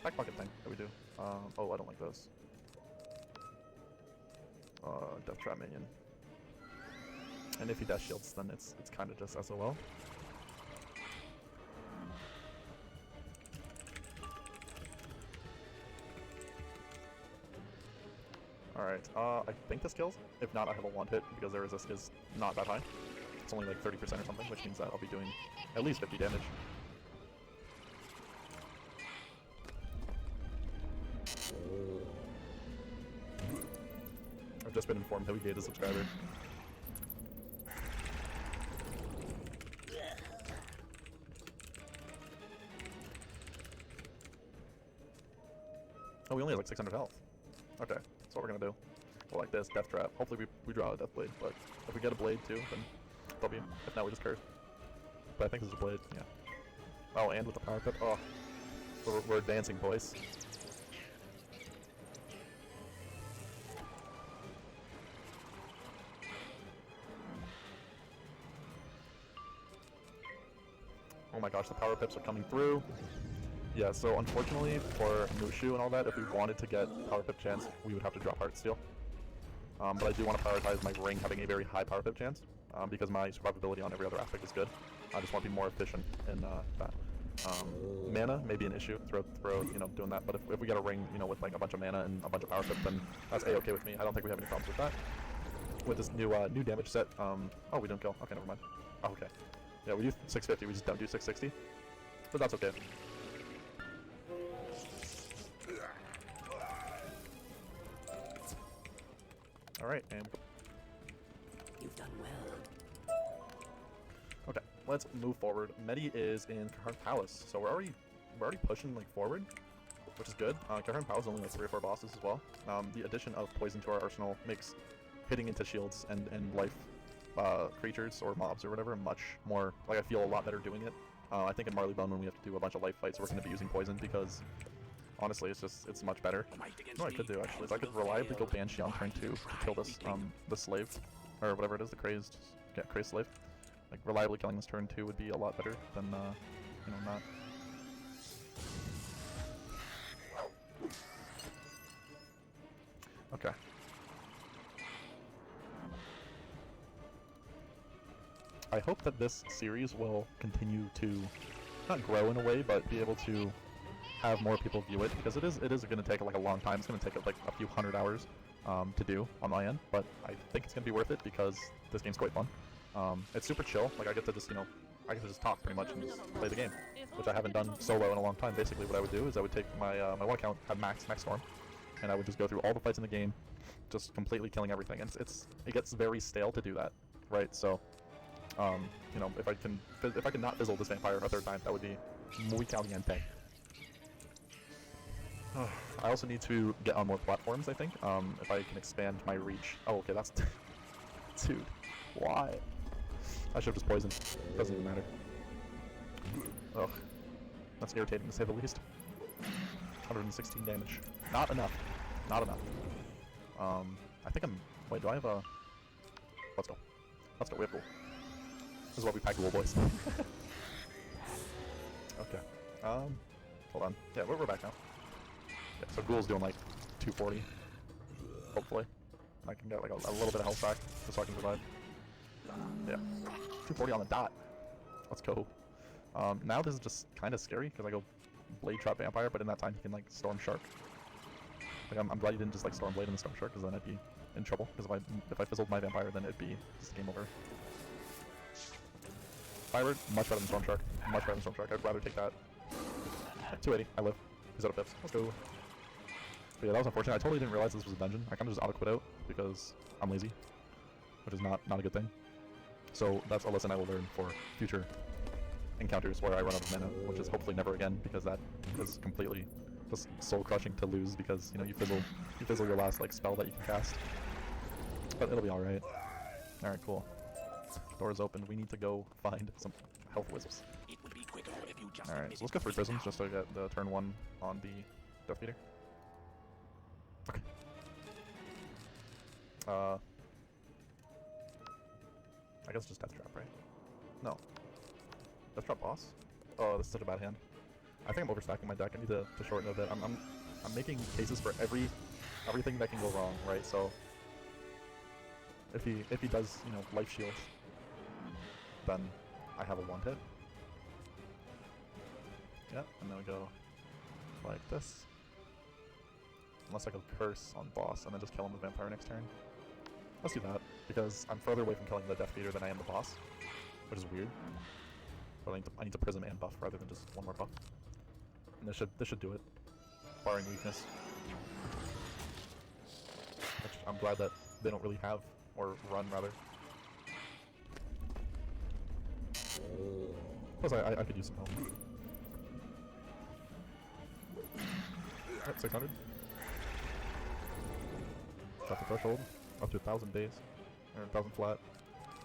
S1: Back pocket thing that we do. Oh, I don't like those. Death Trap Minion. And if he Death Shields, then it's kind of just SOL. Alright, I think this kills. If not, I have a wand hit because their resist is not that high. It's only like 30% or something, which means that I'll be doing at least 50 damage. I've just been informed that we gained a subscriber. Oh, we only have like 600 health. Okay, that's what we're gonna do. We'll like this, Death Trap. Hopefully we draw a Death Blade, but if we get a Blade too, then W. If not, we just curse. But I think this is a Blade, yeah. Oh, and with the Power Cup, oh. We're dancing, boys. Oh my gosh, the Power Pips are coming through. Yeah, so unfortunately for Mushu and all that, if we wanted to get Power Pip chance, we would have to drop Heartsteel. But I do want to prioritize my ring having a very high Power Pip chance, because my survivability on every other aspect is good. I just want to be more efficient in that. Mana may be an issue through you know, doing that, but if we get a ring, you know, with like a bunch of mana and a bunch of Power Pip, then that's A-okay with me. I don't think we have any problems with that. With this new damage set, oh, we don't kill. Okay, never mind. Oh, okay. Yeah, we do 650, we just don't do 660. But that's okay. Alright, and...
S4: You've done well.
S1: Okay, let's move forward. Medi is in Kaharn Palace, so we're already pushing like forward, which is good. Kaharn Palace is only like 3 or 4 bosses as well. The addition of poison to our arsenal makes hitting into shields and life creatures or mobs or whatever much more, like, I feel a lot better doing it. I think in Marleybone when we have to do a bunch of life fights, we're going to be using poison because honestly it's much better. What I could do actually is I could reliably go Banshee on turn 2 to kill this the slave, or whatever it is, the crazed slave. Like, reliably killing this turn 2 would be a lot better than you know, not. Okay. I hope that this series will continue to not grow in a way, but be able to have more people view it, because it is going to take like a long time. It's going to take like a few hundred hours to do on my end, but I think it's going to be worth it because this game's quite fun. It's super chill. Like I get to just I get to just talk pretty much and just play the game, which I haven't done solo in a long time. Basically, what I would do is I would take my my one account, have max storm, and I would just go through all the fights in the game, just completely killing everything. And it gets very stale to do that, right? So, you know, if I can not fizzle this vampire a third time, that would be muy caliente. I also need to get on more platforms, I think. If I can expand my reach. Oh, okay, that's dude. Why? I should have just poisoned. Doesn't even matter. Ugh. That's irritating to say the least. 116 damage. Not enough. Not enough. I think I'm... Wait, do I have a... Let's go. Let's go, we have ghoul. This is what we pack ghoul, boys. Okay. Hold on. Yeah, we're back now. Yeah, so ghoul's doing like 240. Hopefully. I can get like a little bit of health back, just so I can survive. Yeah. 240 on the dot. Let's go. Now this is just kind of scary, because I go Blade Trap Vampire, but in that time he can like Storm Shark. Like I'm glad you didn't just like Storm Blade and Storm Shark, because then I'd be in trouble, because if I fizzled my Vampire, then it'd be just game over. Firebird, much better than Storm Shark. Much better than Storm Shark. I'd rather take that. 280, I live. He's out of pips. Let's go. But yeah, that was unfortunate. I totally didn't realize this was a dungeon. I kind of just auto-quit out because I'm lazy, which is not a good thing. So that's a lesson I will learn for future encounters where I run out of mana, which is hopefully never again, because that is completely just soul-crushing to lose, because, you know, you fizzle your last like spell that you can cast. But it'll be all right. All right, cool. Door's open. We need to go find some health wisps. All right, so let's go 3 prisms just to get the turn 1 on the Death Beater. Okay. I guess just Death Trap, right? No. Death Trap boss? Oh, this is such a bad hand. I think I'm overstacking my deck. I need to shorten it a bit. I'm making cases for everything that can go wrong, right? So if he does, you know, life shield, then I have a 1-hit. Yep, and then we go like this. Unless I go curse on boss and then just kill him with vampire next turn. Let's do that, because I'm further away from killing the Death Beater than I am the boss, which is weird. But I need to prism and buff rather than just one more buff. And this should do it, barring weakness. Which I'm glad that they don't really have, or run rather. Plus I could use some help. Alright, 600. Got the threshold. Up to 1,000 base. Or 1,000 flat.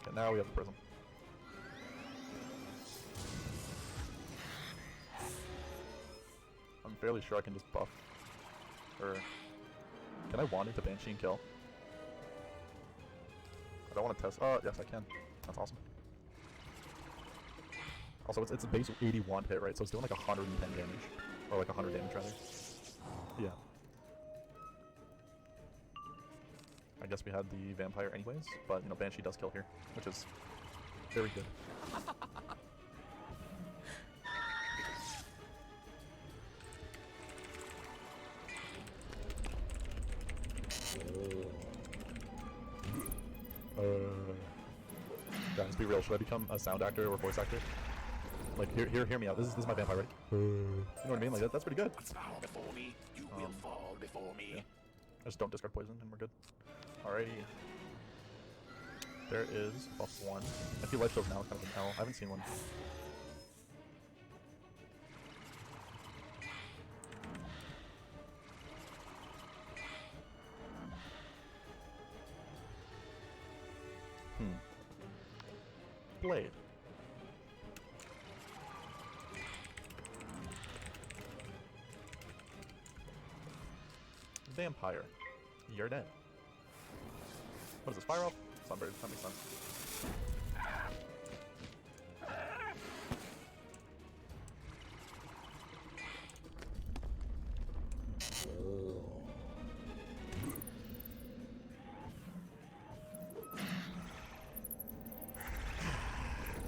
S1: Okay, now we have the prism. I'm fairly sure I can just buff. Or can I wand into Banshee and kill? I don't want to test. Oh, yes, I can. That's awesome. Also, it's a base 80 wand hit, right? So it's doing like 110 damage. Or like 100 damage, rather. Yeah. I guess we had the vampire anyways, but, you know, Banshee does kill here, which is very good. Guys, be real. Should I become a sound actor or voice actor? Like, hear me out. This is my vampire, right? You know what I mean? Like, that's pretty good.
S5: Bow before me. You will fall before me.
S1: Yeah. Just don't discard poison, and we're good. Alrighty. There is +1. I feel life steal's now kind of an L. I haven't seen one. Blade. Vampire. You're dead. What is this? Fire up? Sunbird. That makes sense.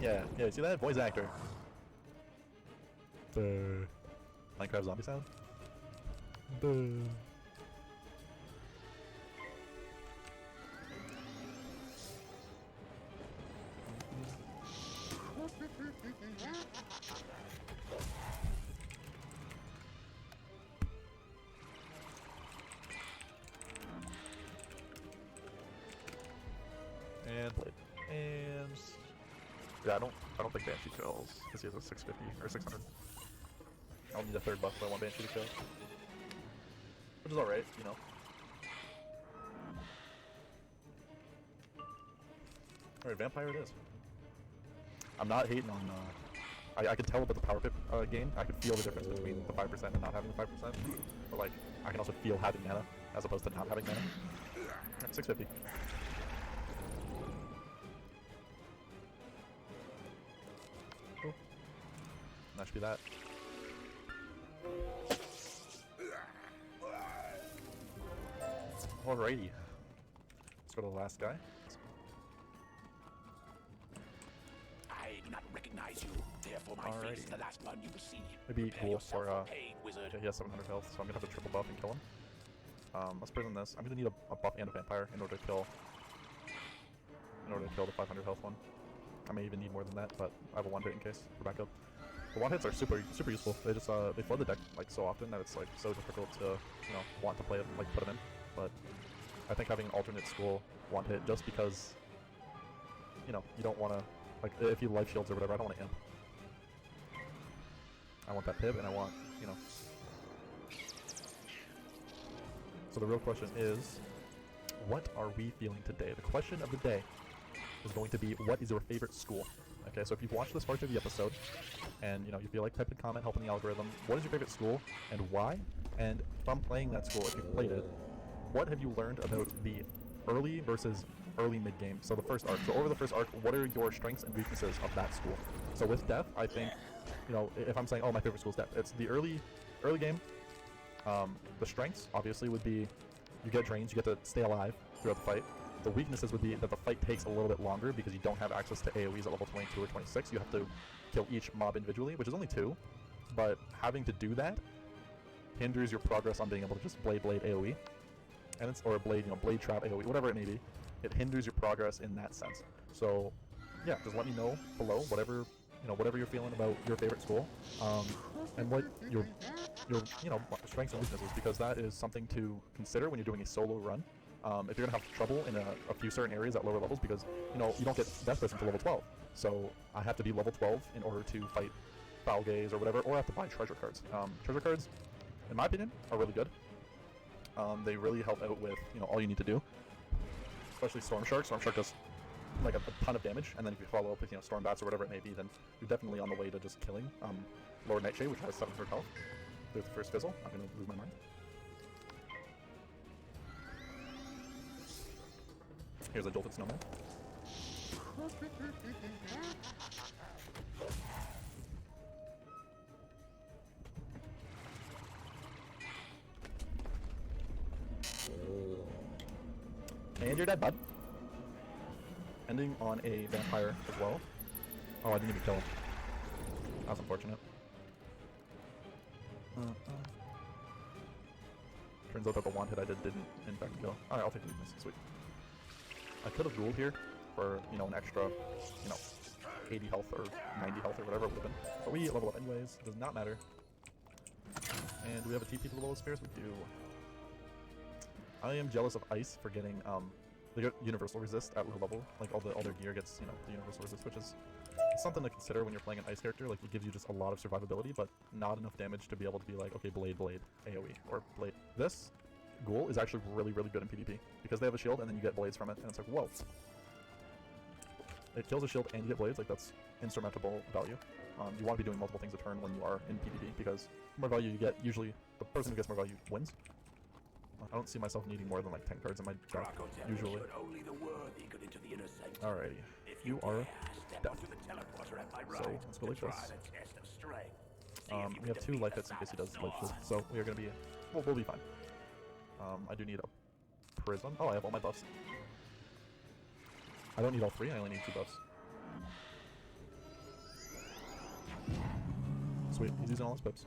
S1: Yeah, yeah, see that? Voice actor. Buh. Minecraft zombie sound? Buh. And blade. And yeah, I don't think Banshee kills because he has a 650 or 600. I'll need a third buff if I want Banshee to kill. Which is alright, you know. Alright, Vampire it is. I'm not hating on I can tell about the power pip game. I can feel the difference between the 5% and not having the 5%. But like I can also feel having mana as opposed to not having mana. Right, 650. Cool. That should be that. Alrighty. Let's go to the last guy.
S5: I do not recognize you, therefore my face is the last one you will see.
S1: Maybe
S5: Prepare
S1: cool
S5: yourself
S1: for
S5: pain, wizard.
S1: okay, he has 700 health, so I'm gonna have to triple buff and kill him. Let's prison this. I'm gonna need a buff and a vampire in order to kill the 500 health one. I may even need more than that, but I have a one hit in case for backup. The one hits are super useful. They just they flood the deck like so often that it's like so difficult to want to play it, like put them in. But I think having an alternate school one hit just because you don't want to like if you life shields or whatever. I don't want to imp. I want that pip and I want So the real question is, what are we feeling today? The question of the day is going to be, what is your favorite school? Okay, so if you've watched this part of the episode, and you feel like typing a comment, helping the algorithm, what is your favorite school, and why? And from playing that school, if you've played it, what have you learned about the early versus early mid-game? So the first arc. So over the first arc, what are your strengths and weaknesses of that school? So with Death, I think, if I'm saying, oh, my favorite school is Death, it's the early game. The strengths, obviously, would be you get drains, you get to stay alive throughout the fight. The weaknesses would be that the fight takes a little bit longer because you don't have access to AoEs at level 22 or 26. You have to kill each mob individually, which is only 2. But having to do that hinders your progress on being able to just blade AoE. And it's, or blade trap AoE, whatever it may be. It hinders your progress in that sense. So, yeah, just let me know below whatever you're feeling about your favorite school, and what your strengths and weaknesses, because that is something to consider when you're doing a solo run. If you're gonna have trouble in a few certain areas at lower levels, because you don't get Death Wish until level 12. So I have to be level 12 in order to fight Foul Gaze or whatever, or I have to buy treasure cards. Treasure cards, in my opinion, are really good. They really help out with all you need to do, especially Storm Shark. Storm Shark does like a ton of damage, and then if you follow up with Storm Bats or whatever it may be, then you're definitely on the way to just killing Lord Nightshade, which has 700 health. There's the first fizzle. I'm gonna lose my mind. Here's a Jolted Snowman. And you're dead, bud. Ending on a vampire as well. Oh, I didn't even kill him. That was unfortunate. Turns out that the one hit I didn't in fact kill. Alright, I'll take the weakness. Sweet. I could have ruled here for, an extra, 80 health or 90 health or whatever it would have been. But we level up anyways. It does not matter. And do we have a TP to the lowest spears? We do. I am jealous of Ice for getting, they get universal resist at low level. Like all their gear gets, the universal resist, which is something to consider when you're playing an Ice character. Like it gives you just a lot of survivability, but not enough damage to be able to be like, okay, blade, AoE, or blade. This ghoul is actually really, really good in PvP because they have a shield and then you get blades from it, and it's like, whoa. It kills a shield and you get blades, like that's insurmountable value. You want to be doing multiple things a turn when you are in PvP because the more value you get, usually the person who gets more value wins. I don't see myself needing more than like 10 cards in my deck, usually. Alrighty, you are dead. So let's go like this. We have 2 life hits in case he does life shield, so we are gonna be, we'll be fine. I do need a prism. Oh, I have all my buffs. I don't need all 3, I only need 2 buffs. Sweet, he's using all his pips.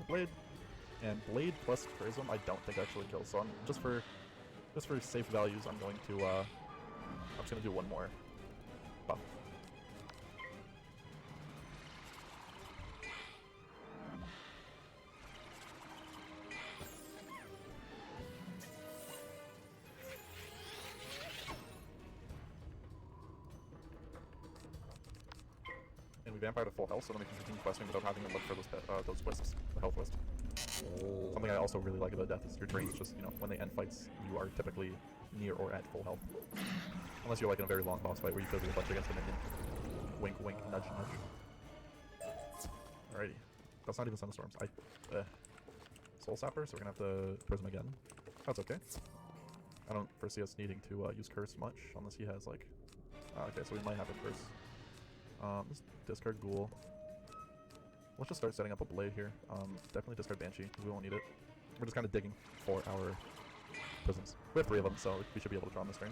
S1: Blade. And Blade plus Charism I don't think actually kills, so I'm just for safe values I'm going to I'm just gonna do one more buff. And we vampire to full health, so then we can continue questing without having to look for those wisps, the health wisp. Something I also really like about death is your drains just, you know, when they end fights, you are typically near or at full health. Unless you're like in a very long boss fight where you feel the bunch against a minion. Wink, wink, nudge, nudge. Alrighty. That's not even Sunstorms. Soul Sapper, so we're gonna have to Prism again. That's okay. I don't foresee us needing to use Curse much, unless he has like... okay, so we might have a Curse. Let's discard Ghoul. Let's just start setting up a Blade here. Definitely discard Banshee, because we won't need it. We're just kind of digging for our prisms. We have 3 of them, so we should be able to draw them this turn.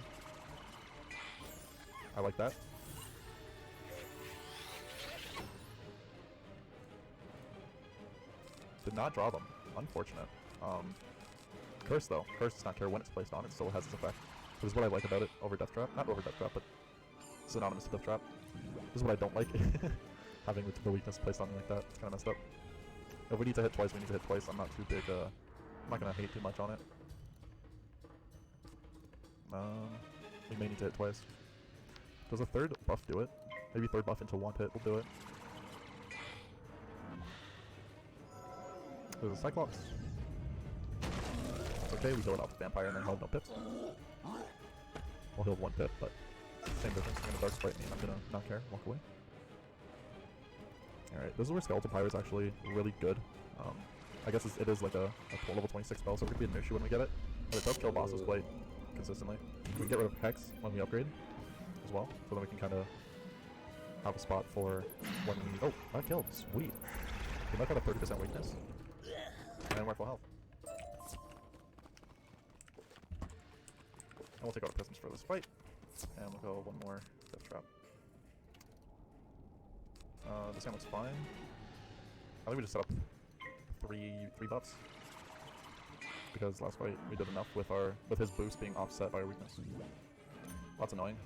S1: I like that. Did not draw them. Unfortunate. Curse, though. Curse does not care when it's placed on, it still has its effect. This is what I like about it over Death Trap. Not over Death Trap, but synonymous to Death Trap. This is what I don't like. Having the weakness placed on me like that. It's kind of messed up. If we need to hit twice, we need to hit twice. I'm not too big, I'm not gonna hate too much on it. We may need to hit twice. Does a third buff do it? Maybe third buff into one hit will do it. There's a Cyclops. It's okay, we heal it off the Vampire and then he'll have no pips. We'll heal 1 pip, but same difference. You're gonna Dark Sprite me and I'm gonna not care, walk away. Alright, this is where Skeletal Pyre is actually really good. I guess it is like a level 26 spell, so it could be an issue when we get it. But it does kill bosses quite consistently. We can get rid of Hex when we upgrade as well, so then we can kind of have a spot for when we... Oh, that killed. Sweet. We might have a 30% weakness. And we're full health. And we'll take out our Prisms for this fight. And we'll go one more Death Trap. This hand looks fine. I think we just set up three buffs. Because last fight we did enough with his boost being offset by our weakness. That's annoying.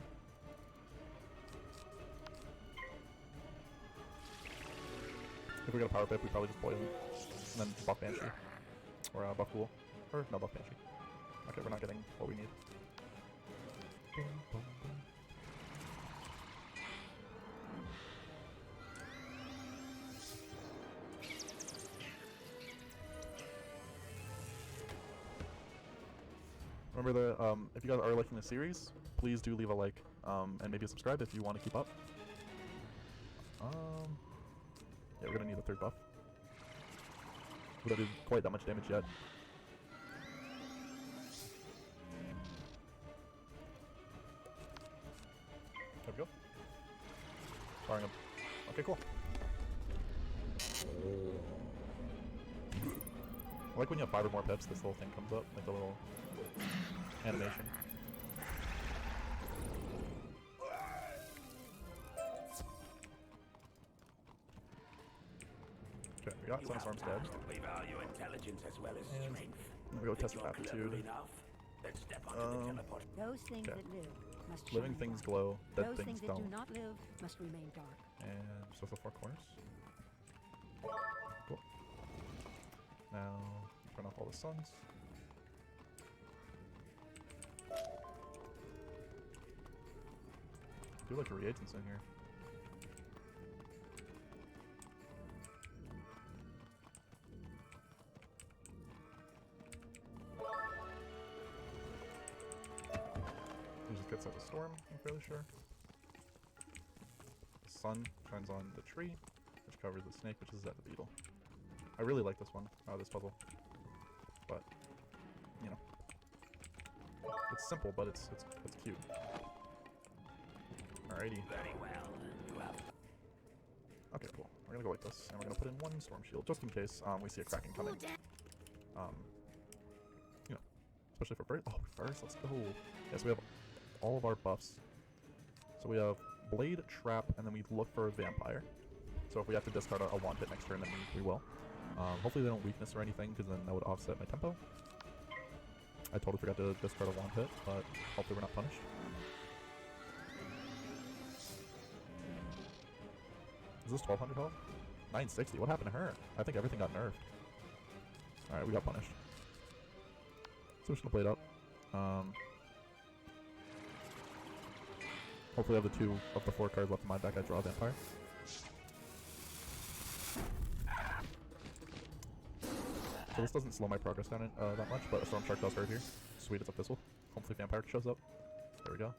S1: If we get a power pip, we probably just Poison. And then buff Banshee. Or buff Ghoul. Or no, buff Banshee. Okay, we're not getting what we need. Boom, boom, boom. Remember if you guys are liking the series, please do leave a like, and maybe a subscribe if you want to keep up. Yeah, we're gonna need a third buff. We don't do quite that much damage yet. There we go. Firing him. Okay, cool. I like when you have 5 or more pips, this little thing comes up, like the little animation. Okay, we got Sunstorm's dead.
S5: We value intelligence as well as
S1: And
S5: strength.
S1: we go test aptitude.
S5: Then step onto the teleport.
S4: Those things
S1: Okay.
S4: that live must shine
S1: Living things
S4: bright.
S1: glow, dead
S4: Those
S1: things
S4: things that
S1: don't.
S4: do not live must remain dark.
S1: And just the 4 corners. Cool. Now, turn off all the suns. I do like your reagents in here. He just gets out a storm, I'm fairly sure. The sun shines on the tree, which covers the snake, which is at the beetle. I really like this one, this puzzle. But, you know. It's simple, but it's cute. Alrighty.
S5: Very well. You have
S1: Okay, cool. We're gonna go like this, and we're gonna put in 1 storm shield, just in case we see a Kraken coming. You know, especially for first. Oh, first, let's go. Yes, we have all of our buffs So we have Blade, Trap, and then we look for a Vampire. So if we have to discard a wand hit next turn, then we will. Hopefully they don't weakness or anything, because then that would offset my tempo. I totally forgot to discard a wand hit, but hopefully we're not punished. Is this 1200 health? 960? What happened to her? I think everything got nerfed. Alright, we got punished. So we're just gonna play it up. Hopefully I have the 2 of the 4 cards left in my deck. I draw a Vampire. So this doesn't slow my progress down that much, but a Storm Shark does hurt here. Sweet, it's a Thistle. Hopefully Vampire shows up. There we go.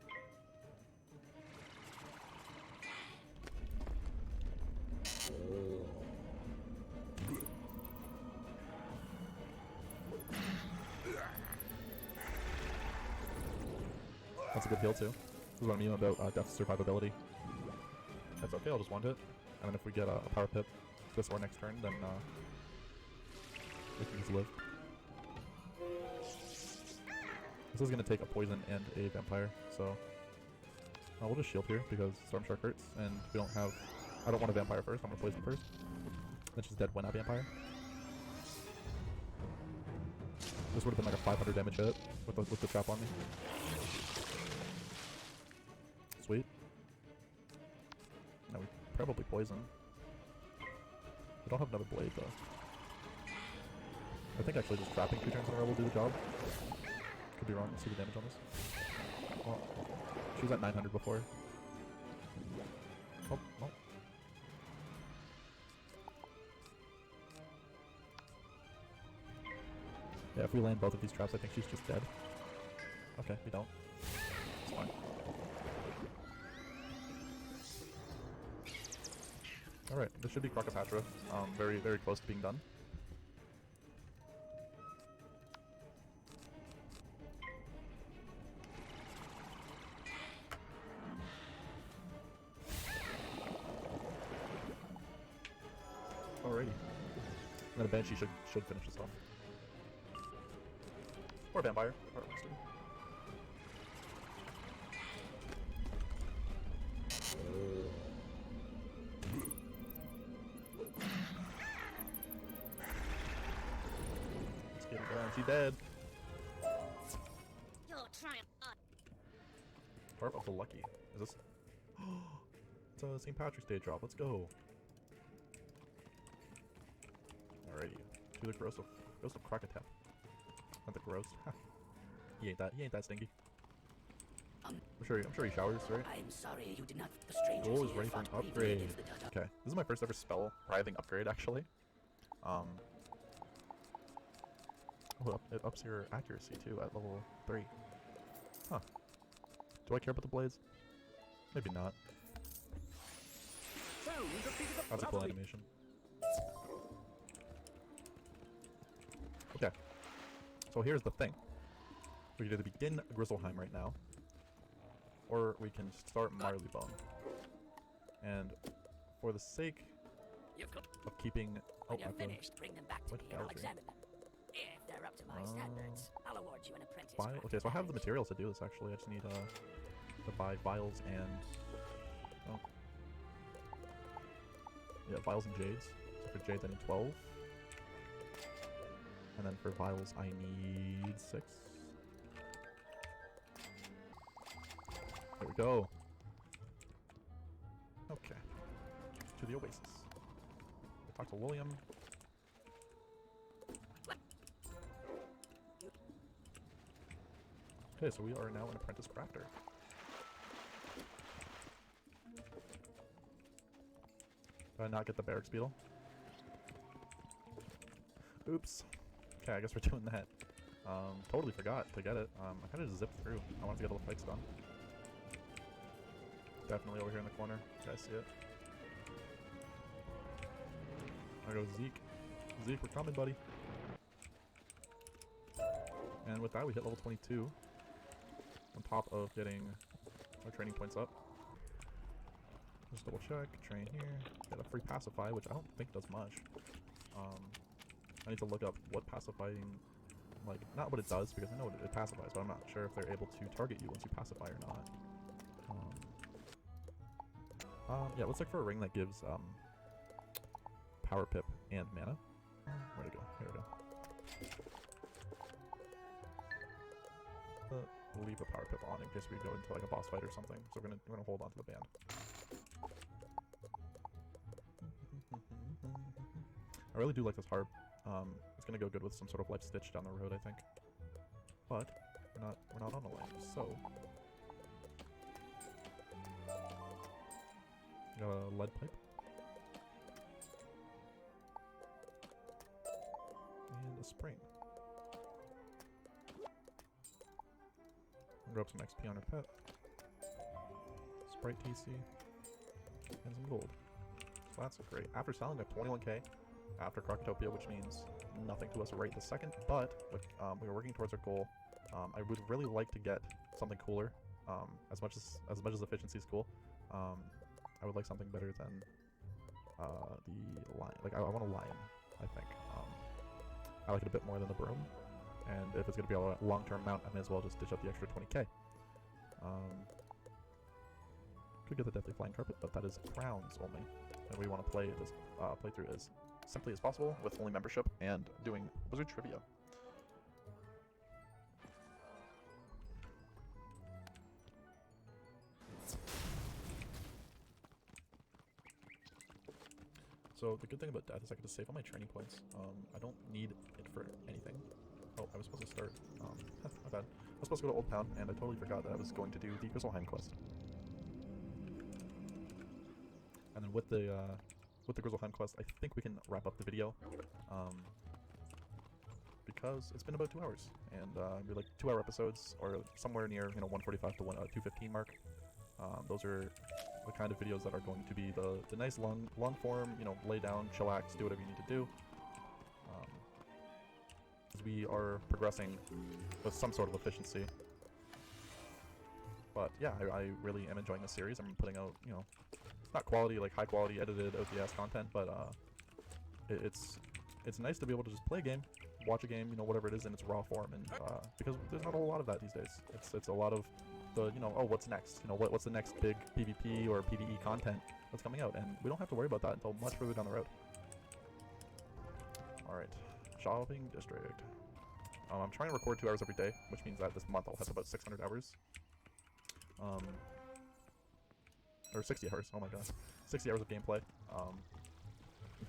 S1: That's a good heal too. This is what I mean about death survivability. That's okay, I'll just wand it. And then if we get a power pip this or next turn, then we can just live. This is going to take a poison and a vampire, so we'll just shield here because Storm Shark hurts, and we don't have... I don't want a vampire first, I'm going to poison first. Then she's dead when I vampire. This would have been like a 500 damage hit with the trap on me. Sweet. Now we probably poison. We don't have another blade though. I think actually just trapping 2 turns in a row will do the job. Could be wrong. Let's see the damage on this. Oh, she was at 900 before. Oh, oh. Yeah, if we land both of these traps, I think she's just dead. Okay, we don't. It's fine. Alright, this should be Krokotopia. Very, very close to being done. Alrighty. And then a Banshee should finish this off. Or a Vampire. Or let's get her down. She's dead.
S4: You're trying.
S1: Part of the Lucky. Is this? It's a St. Patrick's Day drop. Let's go. Alrighty. To the Ghost of Krokotopia. Not the gross. He ain't that stinky. I'm sure he showers, right?
S3: I'm sorry you did not. The strangers
S1: Goal is
S3: here
S1: ready for an
S3: fought bravely
S1: upgrade.
S3: against the Dutch.
S1: Okay, this is my first ever spell writhing upgrade actually. Oh, it ups your accuracy too at level 3. Huh. Do I care about the blades? Maybe not.
S3: So, we defeated the
S1: That's a cool
S3: lovely-
S1: animation. Okay. So here's the thing. We can either begin Grizzleheim right now, or we can start Marleybone. And for the sake
S3: You've got.
S1: of keeping...
S3: When
S1: I
S3: you're
S1: feel-
S3: finished, bring them back to
S1: What
S3: me and I'll
S1: galaxy?
S3: examine them. If they're up to my standards, I'll award you an apprentice.
S1: Okay, so I have the materials to do this actually. I just need to buy vials and... Oh. Yeah, vials and jades. So for jades I need 12. And then for vials I need 6. There we go. Okay. To the Oasis. Talk to William. Okay, so we are now an apprentice crafter. Did I not get the barracks beetle? Oops. Okay, I guess we're doing that. Totally forgot to get it. I kind of just zipped through. I wanted to get all the fights done. Definitely over here in the corner. You guys see it? There goes Zeke. Zeke, we're coming, buddy. And with that, we hit level 22. On top of getting our training points up. Just double check, train here. Get a free pacify, which I don't think does much. I need to look up what pacifying, like, not what it does, because I know it pacifies, but I'm not sure if they're able to target you once you pacify or not. Yeah, let's look for a ring that gives power pip and mana. Where'd it go? Here we go. We'll leave a power pip on in case we go into like a boss fight or something. So we're gonna hold on to the band. I really do like this harp. It's gonna go good with some sort of life stitch down the road, I think. But we're not on a lamp, so got a lead pipe and a spring. Grab some XP on our pet, Sprite TC, and some gold. So that's great. After selling a 21k after Krokotopia, which means nothing to us right this second, but we are working towards our goal. I would really like to get something cooler. As much as efficiency is cool, I would like something better than the lion. Like I want a lion. I think I like it a bit more than the broom. And if it's going to be a long-term mount, I may as well just ditch up the extra 20k. Could get the Deathly Flying Carpet, but that is crowns only. And we want to play this playthrough as simply as possible with only membership and doing Wizard Trivia. So the good thing about death is I can just save all my training points. I don't need it for anything. Oh, I was supposed to start. My bad. I was supposed to go to Old Town, and I totally forgot that I was going to do the Grizzleheim quest. And then with the Grizzleheim quest, I think we can wrap up the video, because it's been about 2 hours, and we're like 2-hour episodes, or somewhere near 145 to 215 mark. Those are the kind of videos that are going to be the nice long form, lay down, chillax, do whatever you need to do. We are progressing with some sort of efficiency. But yeah, I really am enjoying this series. I'm putting out, it's not quality, like high quality edited OTS content, but it's nice to be able to just play a game, watch a game, whatever it is in its raw form, and because there's not a whole lot of that these days. It's a lot of the, oh, what's next? What's the next big PvP or PvE content that's coming out, and we don't have to worry about that until much further down the road. All right. Shopping district. I'm trying to record 2 hours every day, which means that this month I'll have about 600 hours. Or 60 hours, oh my gosh. 60 hours of gameplay.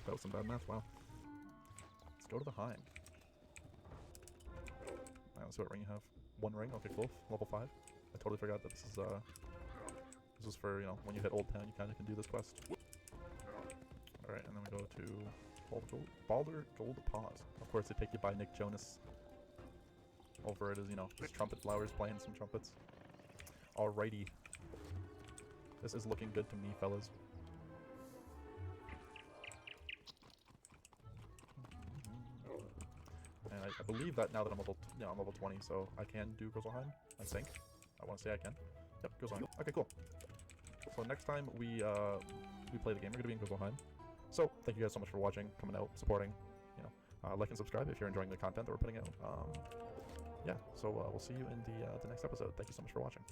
S1: That was some bad math, wow. Let's go to the Heim. Alright, let's see what ring you have. 1 ring, okay, cool. Level 5. I totally forgot that this is for, when you hit Old Town, you kind of can do this quest. Alright, and then we go to Baldur Gold Paws. Of course, they take you by Nick Jonas. Over it is, his trumpet flowers playing some trumpets. Alrighty. This is looking good to me, fellas. And I believe that now that I'm level 20, so I can do Grizzleheim, I think. I want to say I can. Yep, Grizzleheim. Okay, cool. So next time we play the game, we're going to be in Grizzleheim. So, thank you guys so much for watching, coming out, supporting, like and subscribe if you're enjoying the content that we're putting out. Yeah, so we'll see you in the next episode. Thank you so much for watching.